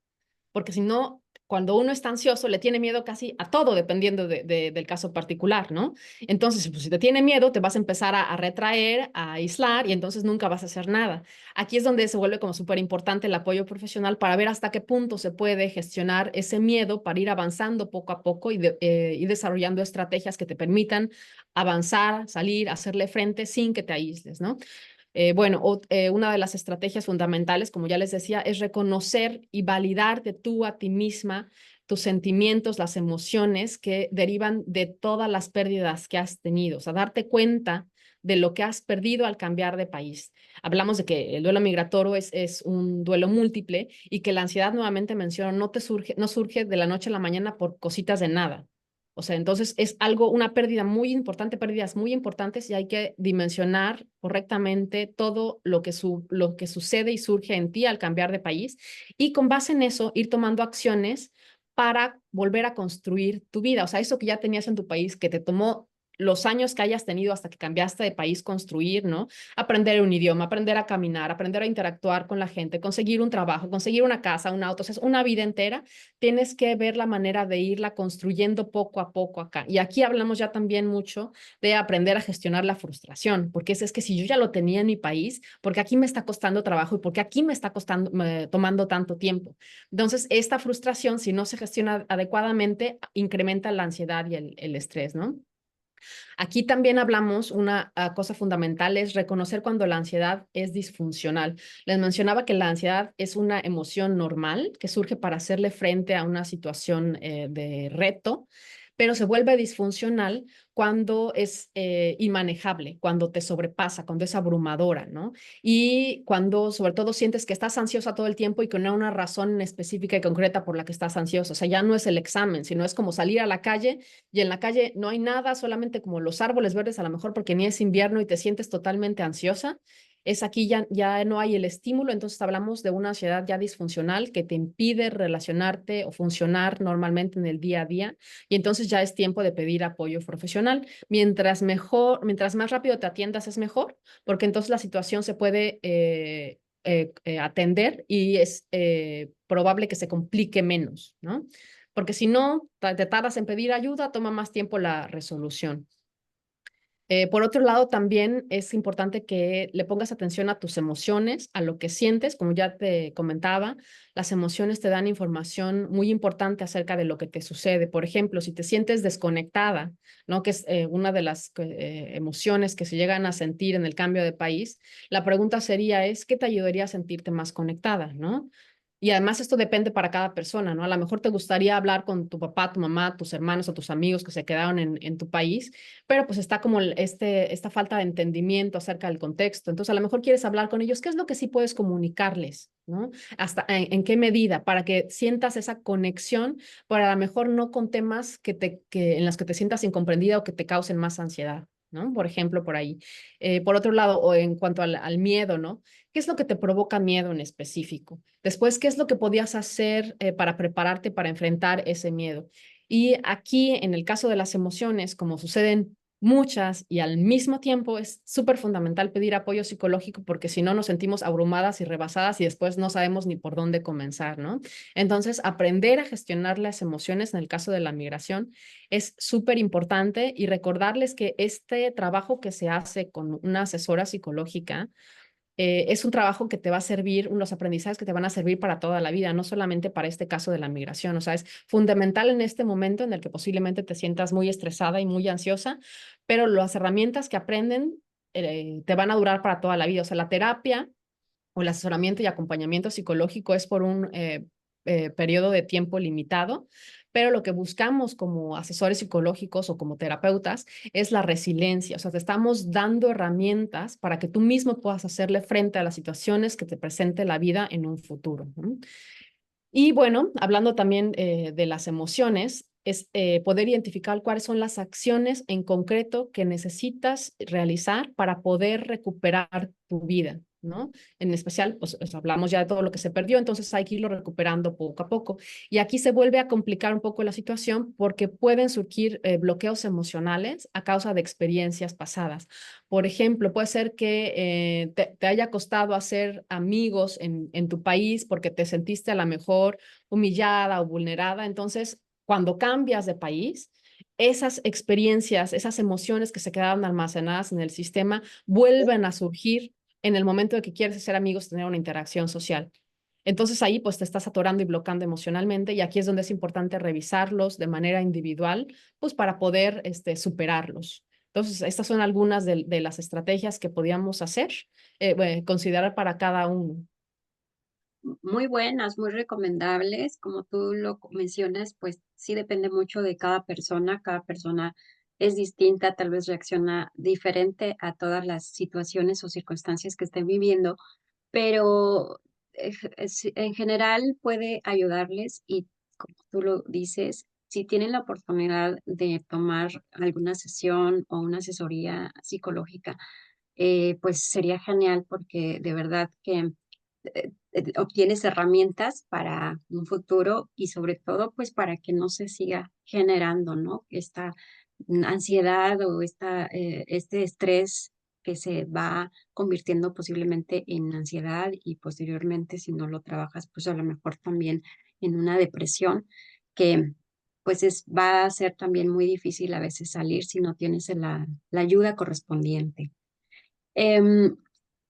porque si no, cuando uno está ansioso, le tiene miedo casi a todo, dependiendo del caso particular, ¿no? Entonces, pues, si te tiene miedo, te vas a empezar a retraer, a aislar y entonces nunca vas a hacer nada. Aquí es donde se vuelve como súper importante el apoyo profesional para ver hasta qué punto se puede gestionar ese miedo para ir avanzando poco a poco y desarrollando estrategias que te permitan avanzar, salir, hacerle frente sin que te aísles, ¿no? Una de las estrategias fundamentales, como ya les decía, es reconocer y validar de tú a ti misma tus sentimientos, las emociones que derivan de todas las pérdidas que has tenido, o sea, darte cuenta de lo que has perdido al cambiar de país. Hablamos de que el duelo migratorio es un duelo múltiple y que la ansiedad, nuevamente menciono, no surge de la noche a la mañana por cositas de nada. O sea, entonces es algo, una pérdida muy importante, pérdidas muy importantes y hay que dimensionar correctamente todo lo que sucede y surge en ti al cambiar de país y con base en eso ir tomando acciones para volver a construir tu vida. O sea, eso que ya tenías en tu país, que te tomó los años que hayas tenido hasta que cambiaste de país, construir, ¿no? Aprender un idioma, aprender a caminar, aprender a interactuar con la gente, conseguir un trabajo, conseguir una casa, un auto, o sea, es una vida entera. Tienes que ver la manera de irla construyendo poco a poco acá. Y aquí hablamos ya también mucho de aprender a gestionar la frustración, porque es que si yo ya lo tenía en mi país, porque aquí me está costando trabajo y porque aquí me está costando, tomando tanto tiempo. Entonces, esta frustración, si no se gestiona adecuadamente, incrementa la ansiedad y el estrés, ¿no? Aquí también hablamos, una cosa fundamental es reconocer cuando la ansiedad es disfuncional. Les mencionaba que la ansiedad es una emoción normal que surge para hacerle frente a una situación de reto, pero se vuelve disfuncional cuando es inmanejable, cuando te sobrepasa, cuando es abrumadora, ¿no? Y cuando sobre todo sientes que estás ansiosa todo el tiempo y que no hay una razón específica y concreta por la que estás ansiosa. O sea, ya no es el examen, sino es como salir a la calle y en la calle no hay nada, solamente como los árboles verdes, a lo mejor porque ni es invierno y te sientes totalmente ansiosa. Es aquí ya no hay el estímulo, entonces hablamos de una ansiedad ya disfuncional que te impide relacionarte o funcionar normalmente en el día a día, y entonces ya es tiempo de pedir apoyo profesional. Mientras más rápido te atiendas es mejor, porque entonces la situación se puede atender y es probable que se complique menos, ¿no? Porque si no, te tardas en pedir ayuda, toma más tiempo la resolución. Por otro lado, también es importante que le pongas atención a tus emociones, a lo que sientes, como ya te comentaba, las emociones te dan información muy importante acerca de lo que te sucede. Por ejemplo, si te sientes desconectada, ¿no? Que es una de las emociones que se llegan a sentir en el cambio de país, la pregunta sería ¿qué te ayudaría a sentirte más conectada, ¿no? Y además esto depende para cada persona, ¿no? A lo mejor te gustaría hablar con tu papá, tu mamá, tus hermanos o tus amigos que se quedaron en tu país, pero pues está como esta falta de entendimiento acerca del contexto. Entonces, a lo mejor quieres hablar con ellos, ¿qué es lo que sí puedes comunicarles? ¿No? Hasta en qué medida, para que sientas esa conexión, pero a lo mejor no con temas en los que te sientas incomprendida o que te causen más ansiedad, ¿no? Por ejemplo, por ahí. Por otro lado, o en cuanto al miedo, ¿no? ¿Qué es lo que te provoca miedo en específico? Después, ¿qué es lo que podías hacer para prepararte para enfrentar ese miedo? Y aquí, en el caso de las emociones, como suceden muchas y al mismo tiempo, es súper fundamental pedir apoyo psicológico porque si no nos sentimos abrumadas y rebasadas y después no sabemos ni por dónde comenzar, ¿no? Entonces, aprender a gestionar las emociones en el caso de la migración es súper importante y recordarles que este trabajo que se hace con una asesora psicológica es un trabajo que te va a servir, unos aprendizajes que te van a servir para toda la vida, no solamente para este caso de la migración. O sea, es fundamental en este momento en el que posiblemente te sientas muy estresada y muy ansiosa, pero las herramientas que aprenden te van a durar para toda la vida. O sea, la terapia o el asesoramiento y acompañamiento psicológico es por un periodo de tiempo limitado, pero lo que buscamos como asesores psicológicos o como terapeutas es la resiliencia, o sea, te estamos dando herramientas para que tú mismo puedas hacerle frente a las situaciones que te presente la vida en un futuro, ¿no? Y bueno, hablando también de las emociones, es poder identificar cuáles son las acciones en concreto que necesitas realizar para poder recuperar tu vida, ¿no? En especial, pues hablamos ya de todo lo que se perdió, entonces hay que irlo recuperando poco a poco. Y aquí se vuelve a complicar un poco la situación porque pueden surgir bloqueos emocionales a causa de experiencias pasadas. Por ejemplo, puede ser que te haya costado hacer amigos en tu país porque te sentiste a lo mejor humillada o vulnerada. Entonces, cuando cambias de país, esas experiencias, esas emociones que se quedaron almacenadas en el sistema vuelven a surgir en el momento de que quieres hacer amigos, tener una interacción social. Entonces ahí pues te estás atorando y bloqueando emocionalmente y aquí es donde es importante revisarlos de manera individual, pues para poder superarlos. Entonces, estas son algunas de las estrategias que podíamos hacer, bueno, considerar para cada uno. Muy buenas, muy recomendables. Como tú lo mencionas, pues sí depende mucho de cada persona es distinta, tal vez reacciona diferente a todas las situaciones o circunstancias que estén viviendo, pero en general puede ayudarles y como tú lo dices, si tienen la oportunidad de tomar alguna sesión o una asesoría psicológica, pues sería genial porque de verdad que obtienes herramientas para un futuro y sobre todo, pues para que no se siga generando, ¿no? Esta ansiedad o este estrés que se va convirtiendo posiblemente en ansiedad y posteriormente, si no lo trabajas, pues a lo mejor también en una depresión que pues va a ser también muy difícil a veces salir si no tienes la ayuda correspondiente. Em,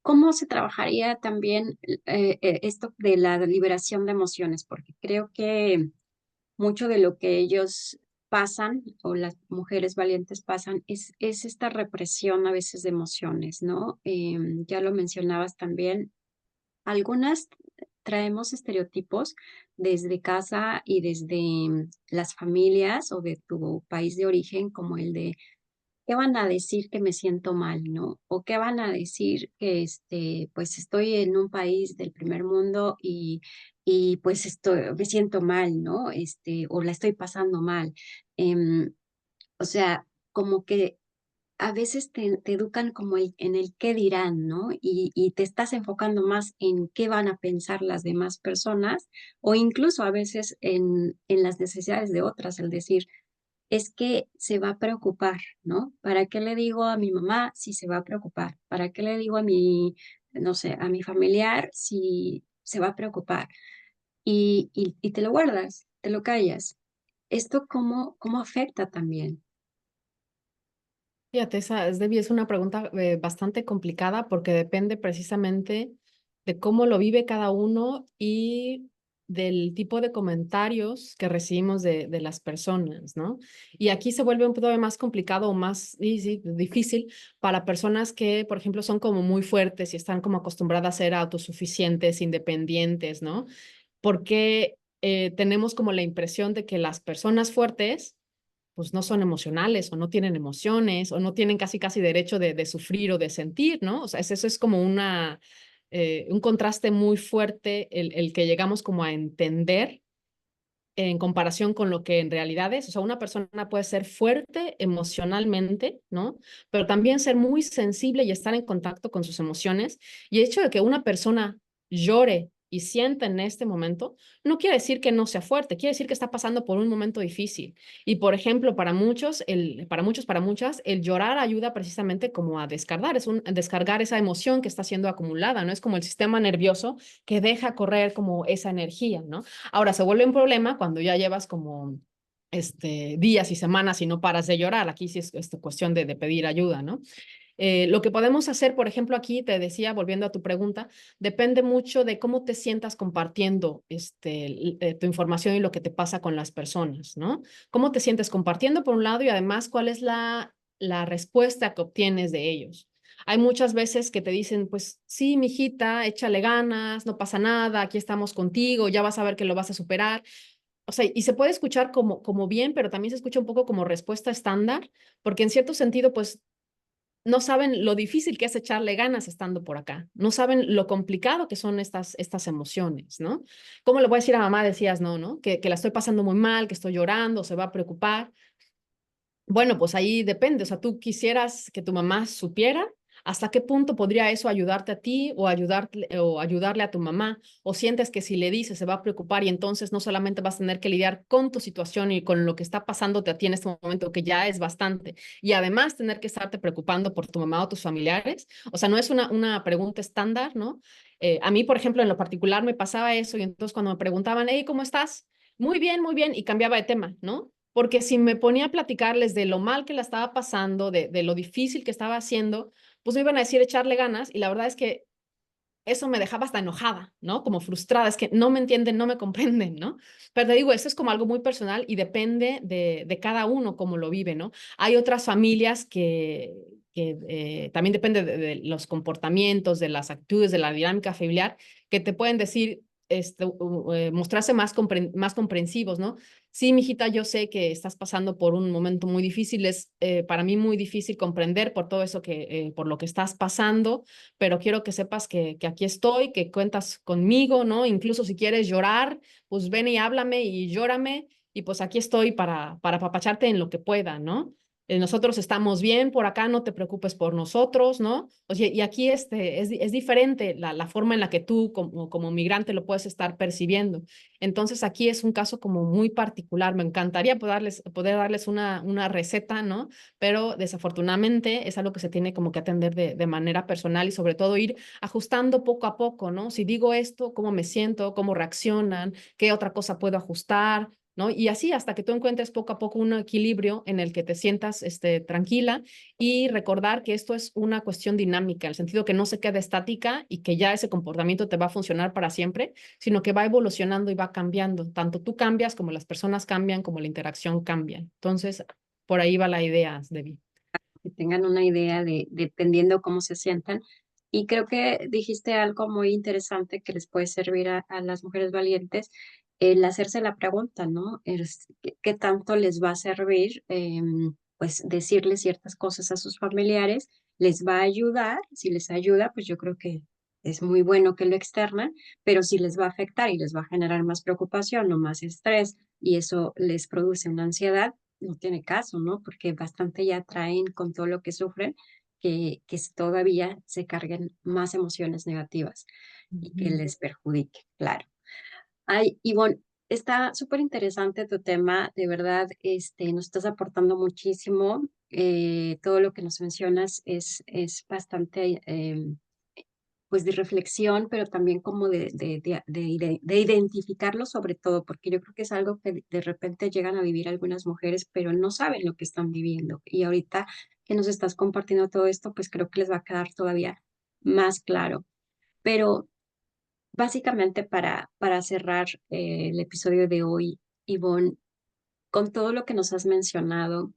¿Cómo se trabajaría también esto de la liberación de emociones? Porque creo que mucho de lo que ellos pasan o las mujeres valientes pasan es esta represión a veces de emociones, ¿no? Ya lo mencionabas también, algunas traemos estereotipos desde casa y desde las familias o de tu país de origen, como el de ¿qué van a decir que me siento mal, no? O qué van a decir que, pues estoy en un país del primer mundo y pues me siento mal, ¿no? O la estoy pasando mal. O sea, como que a veces te educan como en el qué dirán, ¿no? Y te estás enfocando más en qué van a pensar las demás personas o incluso a veces en las necesidades de otras, el decir, es que se va a preocupar, ¿no? ¿Para qué le digo a mi mamá si se va a preocupar? ¿Para qué le digo a no sé, a mi familiar si se va a preocupar? Y te lo guardas, te lo callas. ¿Esto cómo afecta también? Fíjate, esa es una pregunta bastante complicada porque depende precisamente de cómo lo vive cada uno y del tipo de comentarios que recibimos de las personas, ¿no? Y aquí se vuelve un poco más complicado o más sí, difícil para personas que, por ejemplo, son como muy fuertes y están como acostumbradas a ser autosuficientes, independientes, ¿no? Porque tenemos como la impresión de que las personas fuertes pues no son emocionales o no tienen emociones o no tienen casi derecho de sufrir o de sentir, ¿no? O sea, eso es como un contraste muy fuerte el que llegamos como a entender en comparación con lo que en realidad es. O sea, una persona puede ser fuerte emocionalmente, ¿no? Pero también ser muy sensible y estar en contacto con sus emociones. Y el hecho de que una persona llore y sienta en este momento, no quiere decir que no sea fuerte, quiere decir que está pasando por un momento difícil. Y por ejemplo, para muchas, el llorar ayuda precisamente como a descargar, descargar esa emoción que está siendo acumulada, ¿no? Es como el sistema nervioso que deja correr como esa energía, ¿no? Ahora se vuelve un problema cuando ya llevas como días y semanas y no paras de llorar. Aquí sí es cuestión de pedir ayuda, ¿no? Lo que podemos hacer, por ejemplo, aquí te decía, volviendo a tu pregunta, depende mucho de cómo te sientas compartiendo tu información y lo que te pasa con las personas, ¿no? ¿Cómo te sientes compartiendo por un lado y además cuál es la respuesta que obtienes de ellos? Hay muchas veces que te dicen, pues sí, mijita, échale ganas, no pasa nada, aquí estamos contigo, ya vas a ver que lo vas a superar. O sea, y se puede escuchar como bien, pero también se escucha un poco como respuesta estándar, porque en cierto sentido, pues no saben lo difícil que es echarle ganas estando por acá, no saben lo complicado que son estas emociones, ¿no? ¿Cómo le voy a decir a mamá, decías, no, ¿no? Que la estoy pasando muy mal, que estoy llorando, se va a preocupar. Bueno, pues ahí depende, o sea, tú quisieras que tu mamá supiera hasta qué punto podría eso ayudarte a ti o ayudarle a tu mamá, o sientes que si le dices se va a preocupar y entonces no solamente vas a tener que lidiar con tu situación y con lo que está pasándote a ti en este momento, que ya es bastante, y además tener que estarte preocupando por tu mamá o tus familiares, o sea, no es una pregunta estándar, ¿no? A mí, por ejemplo, en lo particular me pasaba eso y entonces cuando me preguntaban, hey, ¿cómo estás? Muy bien, y cambiaba de tema, ¿no? Porque si me ponía a platicarles de lo mal que la estaba pasando, de lo difícil que estaba haciendo, pues me iban a decir echarle ganas y la verdad es que eso me dejaba hasta enojada, ¿no? Como frustrada, es que no me entienden, no me comprenden, ¿no? Pero te digo, eso es como algo muy personal y depende de cada uno cómo lo vive, ¿no? Hay otras familias que también depende de los comportamientos, de las actitudes, de la dinámica familiar, que te pueden decir, mostrarse más comprensivos, ¿no? Sí, mijita, yo sé que estás pasando por un momento muy difícil, es para mí muy difícil comprender por todo eso por lo que estás pasando, pero quiero que sepas que aquí estoy, que cuentas conmigo, ¿no? Incluso si quieres llorar, pues ven y háblame y llórame, y pues aquí estoy para apapacharte en lo que pueda, ¿no? nosotros estamos bien por acá, no te preocupes por nosotros, ¿no? Oye, y aquí es diferente la forma en la que tú como migrante lo puedes estar percibiendo. Entonces aquí es un caso como muy particular. Me encantaría poder darles una receta, ¿no? Pero desafortunadamente es algo que se tiene como que atender de manera personal y sobre todo ir ajustando poco a poco, ¿no? Si digo esto, ¿cómo me siento? ¿Cómo reaccionan? ¿Qué otra cosa puedo ajustar? ¿No? Y así hasta que tú encuentres poco a poco un equilibrio en el que te sientas tranquila y recordar que esto es una cuestión dinámica, en el sentido que no se queda estática y que ya ese comportamiento te va a funcionar para siempre, sino que va evolucionando y va cambiando. Tanto tú cambias como las personas cambian, como la interacción cambia. Entonces, por ahí va la idea, Debbie. Que tengan una idea de, dependiendo cómo se sientan. Y creo que dijiste algo muy interesante que les puede servir a las mujeres valientes, el hacerse la pregunta, ¿no? ¿Qué tanto les va a servir, pues, decirle ciertas cosas a sus familiares? ¿Les va a ayudar? Si les ayuda, pues yo creo que es muy bueno que lo externan, pero si les va a afectar y les va a generar más preocupación o más estrés y eso les produce una ansiedad, no tiene caso, ¿no? Porque bastante ya traen con todo lo que sufren que todavía se carguen más emociones negativas y que Ujú. les perjudique, claro. Ay, Ivonne, está súper interesante tu tema, de verdad, nos estás aportando muchísimo. Todo lo que nos mencionas es bastante, pues de reflexión, pero también como de identificarlo sobre todo, porque yo creo que es algo que de repente llegan a vivir algunas mujeres, pero no saben lo que están viviendo. Y ahorita que nos estás compartiendo todo esto, pues creo que les va a quedar todavía más claro. Pero básicamente para cerrar el episodio de hoy, Ivonne, con todo lo que nos has mencionado,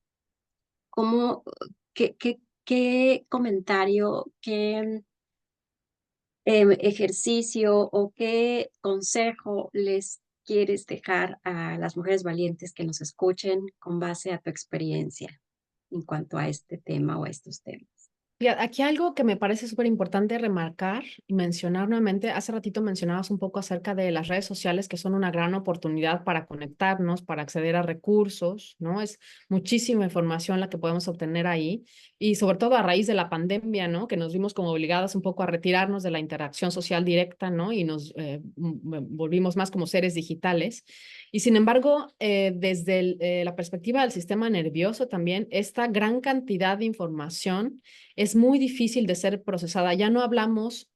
¿cómo, qué comentario, qué ejercicio o qué consejo les quieres dejar a las mujeres valientes que nos escuchen con base a tu experiencia en cuanto a este tema o a estos temas? Aquí algo que me parece súper importante remarcar y mencionar nuevamente, hace ratito mencionabas un poco acerca de las redes sociales que son una gran oportunidad para conectarnos, para acceder a recursos, ¿no? Es muchísima información la que podemos obtener ahí y sobre todo a raíz de la pandemia, ¿no? Que nos vimos como obligadas un poco a retirarnos de la interacción social directa, ¿no? Y nos volvimos más como seres digitales. Y sin embargo, desde la perspectiva del sistema nervioso también, esta gran cantidad de información es muy difícil de ser procesada. Ya no hablamos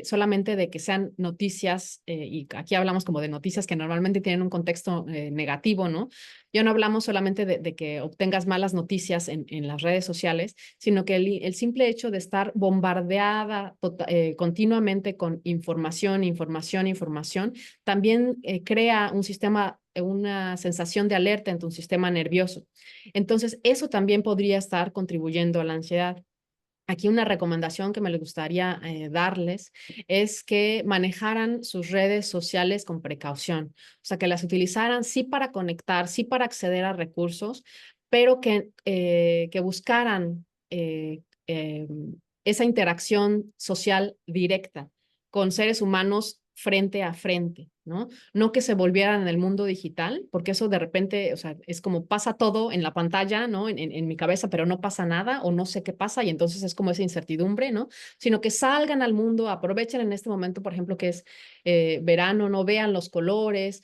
solamente de que sean noticias, y aquí hablamos como de noticias que normalmente tienen un contexto negativo, ¿no? Ya no hablamos solamente de que obtengas malas noticias en las redes sociales, sino que el simple hecho de estar bombardeada continuamente con información, información, información, también crea un sistema, una sensación de alerta en tu sistema nervioso. Entonces, eso también podría estar contribuyendo a la ansiedad. Aquí una recomendación que me gustaría darles es que manejaran sus redes sociales con precaución, o sea, que las utilizaran sí para conectar, sí para acceder a recursos, pero que buscaran esa interacción social directa con seres humanos frente a frente, ¿no? No que se volvieran en el mundo digital, porque eso de repente, o sea, es como pasa todo en la pantalla, ¿no? En mi cabeza, pero no pasa nada o no sé qué pasa y entonces es como esa incertidumbre, ¿no? Sino que salgan al mundo, aprovechen en este momento, por ejemplo, que es verano, no vean los colores,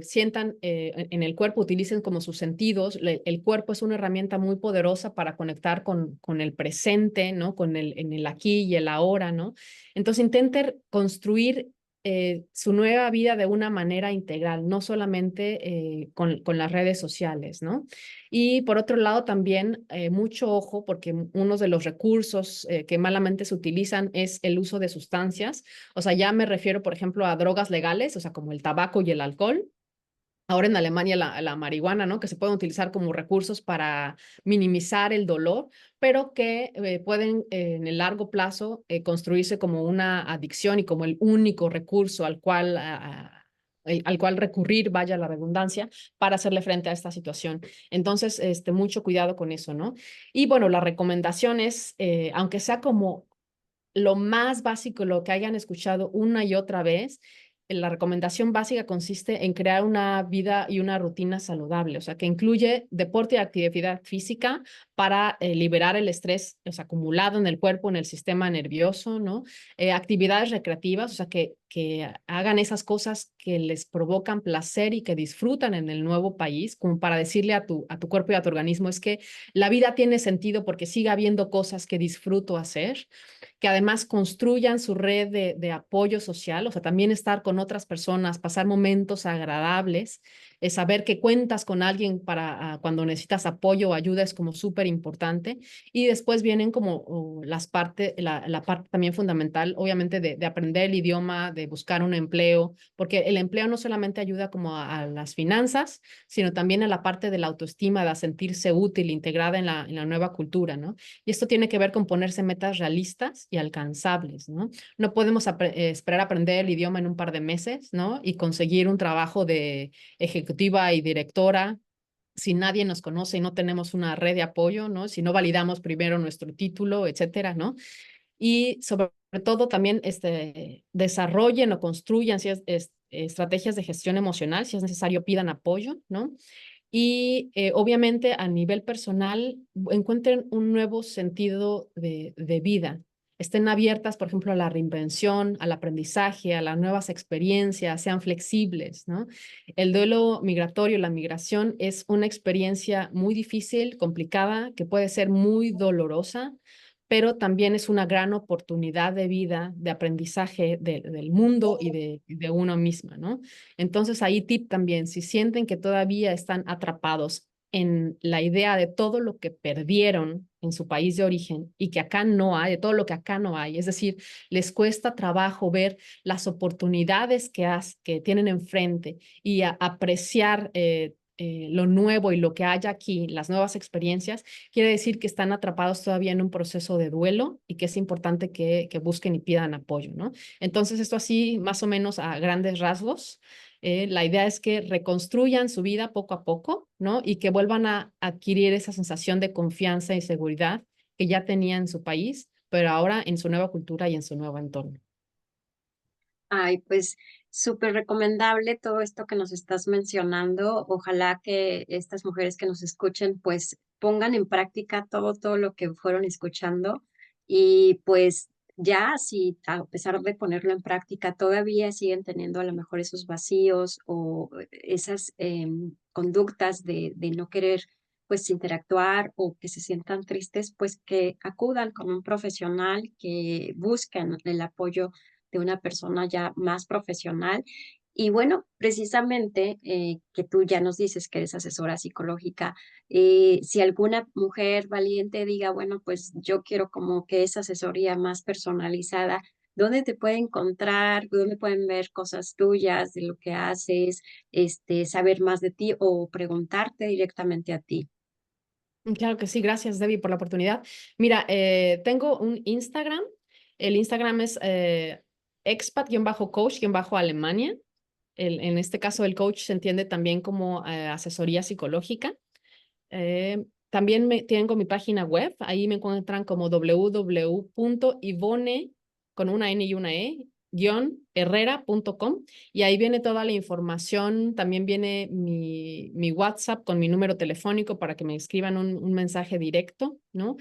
sientan en el cuerpo, utilicen como sus sentidos. El cuerpo es una herramienta muy poderosa para conectar con el presente, ¿no? Con en el aquí y el ahora, ¿no? Entonces intenten construir su nueva vida de una manera integral, no solamente con las redes sociales, ¿no? Y por otro lado, también mucho ojo, porque uno de los recursos que malamente se utilizan es el uso de sustancias. O sea, ya me refiero, por ejemplo, a drogas legales, o sea, como el tabaco y el alcohol. Ahora en Alemania la marihuana, ¿no? Que se pueden utilizar como recursos para minimizar el dolor, pero que pueden en el largo plazo construirse como una adicción y como el único recurso al cual recurrir, vaya la redundancia, para hacerle frente a esta situación. Entonces, mucho cuidado con eso, ¿no? Y bueno, la recomendación es, aunque sea como lo más básico, lo que hayan escuchado una y otra vez, la recomendación básica consiste en crear una vida y una rutina saludable, o sea, que incluye deporte y actividad física para liberar el estrés, o sea, acumulado en el cuerpo, en el sistema nervioso, ¿no? Actividades recreativas, o sea, que hagan esas cosas que les provocan placer y que disfrutan en el nuevo país, como para decirle a tu cuerpo y a tu organismo, es que la vida tiene sentido porque sigue habiendo cosas que disfruto hacer, que además construyan su red de apoyo social, o sea, también estar con otras personas, pasar momentos agradables, saber que cuentas con alguien para cuando necesitas apoyo o ayuda es como súper importante. Y después vienen como la parte también fundamental, obviamente, de aprender el idioma, de buscar un empleo, porque el empleo no solamente ayuda como a las finanzas, sino también a la parte de la autoestima, de sentirse útil, integrada en la nueva cultura, ¿no? Y esto tiene que ver con ponerse metas realistas y alcanzables, ¿no? No podemos esperar aprender el idioma en un par de meses, ¿no? Y conseguir un trabajo de ejecutiva y directora si nadie nos conoce y no tenemos una red de apoyo, ¿no? Si no validamos primero nuestro título, etcétera, ¿no? Y sobre todo también desarrollen o construyan si estrategias de gestión emocional, si es necesario pidan apoyo, ¿no? Y obviamente a nivel personal encuentren un nuevo sentido de vida. Estén abiertas, por ejemplo, a la reinvención, al aprendizaje, a las nuevas experiencias, sean flexibles, ¿no? El duelo migratorio, la migración es una experiencia muy difícil, complicada, que puede ser muy dolorosa, pero también es una gran oportunidad de vida, de aprendizaje del mundo y de uno misma, ¿no? Entonces ahí tip también, si sienten que todavía están atrapados en la idea de todo lo que perdieron en su país de origen y que acá no hay, de todo lo que acá no hay, es decir, les cuesta trabajo ver las oportunidades que tienen enfrente y apreciar lo nuevo y lo que hay aquí, las nuevas experiencias, quiere decir que están atrapados todavía en un proceso de duelo y que es importante que busquen y pidan apoyo, ¿no? Entonces, esto así, más o menos a grandes rasgos. La idea es que reconstruyan su vida poco a poco, ¿no? Y que vuelvan a adquirir esa sensación de confianza y seguridad que ya tenían en su país, pero ahora en su nueva cultura y en su nuevo entorno. Ay, pues súper recomendable todo esto que nos estás mencionando. Ojalá que estas mujeres que nos escuchen, pues pongan en práctica todo lo que fueron escuchando y pues ya si a pesar de ponerlo en práctica todavía siguen teniendo a lo mejor esos vacíos o esas conductas de no querer pues interactuar o que se sientan tristes, pues que acudan con un profesional, que busquen el apoyo de una persona ya más profesional. Y bueno, precisamente que tú ya nos dices que eres asesora psicológica, si alguna mujer valiente diga, bueno, pues yo quiero como que esa asesoría más personalizada, ¿dónde te puede encontrar? ¿Dónde pueden ver cosas tuyas, de lo que haces, saber más de ti o preguntarte directamente a ti? Claro que sí, gracias Debbie por la oportunidad. Mira, tengo un Instagram, el Instagram es expat-coach-Alemania. En este caso, el coach se entiende también como asesoría psicológica. También tengo mi página web, ahí me encuentran como www.ivone, con una N y una E, herrera.com, y ahí viene toda la información, también viene mi WhatsApp con mi número telefónico para que me escriban un mensaje directo, ¿no?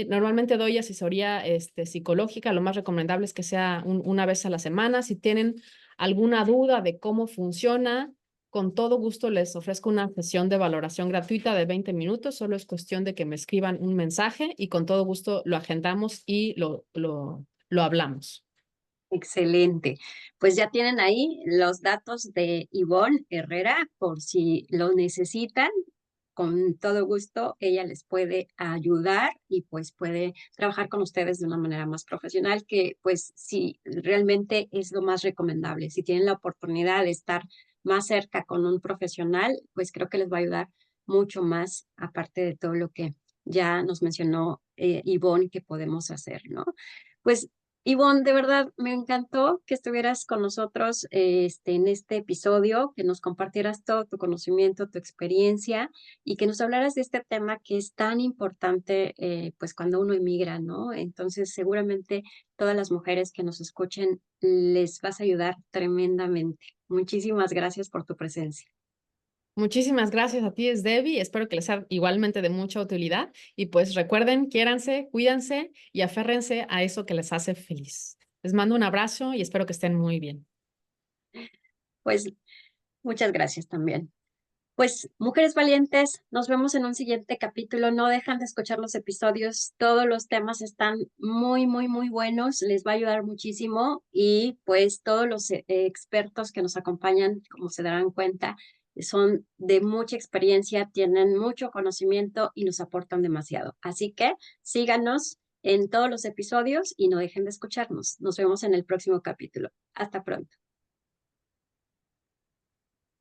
Normalmente doy asesoría psicológica, lo más recomendable es que sea una vez a la semana. Si tienen alguna duda de cómo funciona, con todo gusto les ofrezco una sesión de valoración gratuita de 20 minutos. Solo es cuestión de que me escriban un mensaje y con todo gusto lo agendamos y lo hablamos. Excelente. Pues ya tienen ahí los datos de Ivonne Herrera por si lo necesitan. Con todo gusto, ella les puede ayudar y pues puede trabajar con ustedes de una manera más profesional, que pues sí, realmente es lo más recomendable. Si tienen la oportunidad de estar más cerca con un profesional, pues creo que les va a ayudar mucho más, aparte de todo lo que ya nos mencionó Ivonne que podemos hacer, ¿no? Pues Ivonne, de verdad, me encantó que estuvieras con nosotros en este episodio, que nos compartieras todo tu conocimiento, tu experiencia y que nos hablaras de este tema que es tan importante, pues cuando uno emigra, ¿no? Entonces, seguramente todas las mujeres que nos escuchen les vas a ayudar tremendamente. Muchísimas gracias por tu presencia. Muchísimas gracias a ti, es Debbie. Espero que les sea igualmente de mucha utilidad. Y pues recuerden, quiéranse, cuídense y aférrense a eso que les hace feliz. Les mando un abrazo y espero que estén muy bien. Pues muchas gracias también. Pues, mujeres valientes, nos vemos en un siguiente capítulo. No dejan de escuchar los episodios. Todos los temas están muy, muy, muy buenos. Les va a ayudar muchísimo. Y pues todos los expertos que nos acompañan, como se darán cuenta, son de mucha experiencia, tienen mucho conocimiento y nos aportan demasiado. Así que síganos en todos los episodios y no dejen de escucharnos. Nos vemos en el próximo capítulo. Hasta pronto.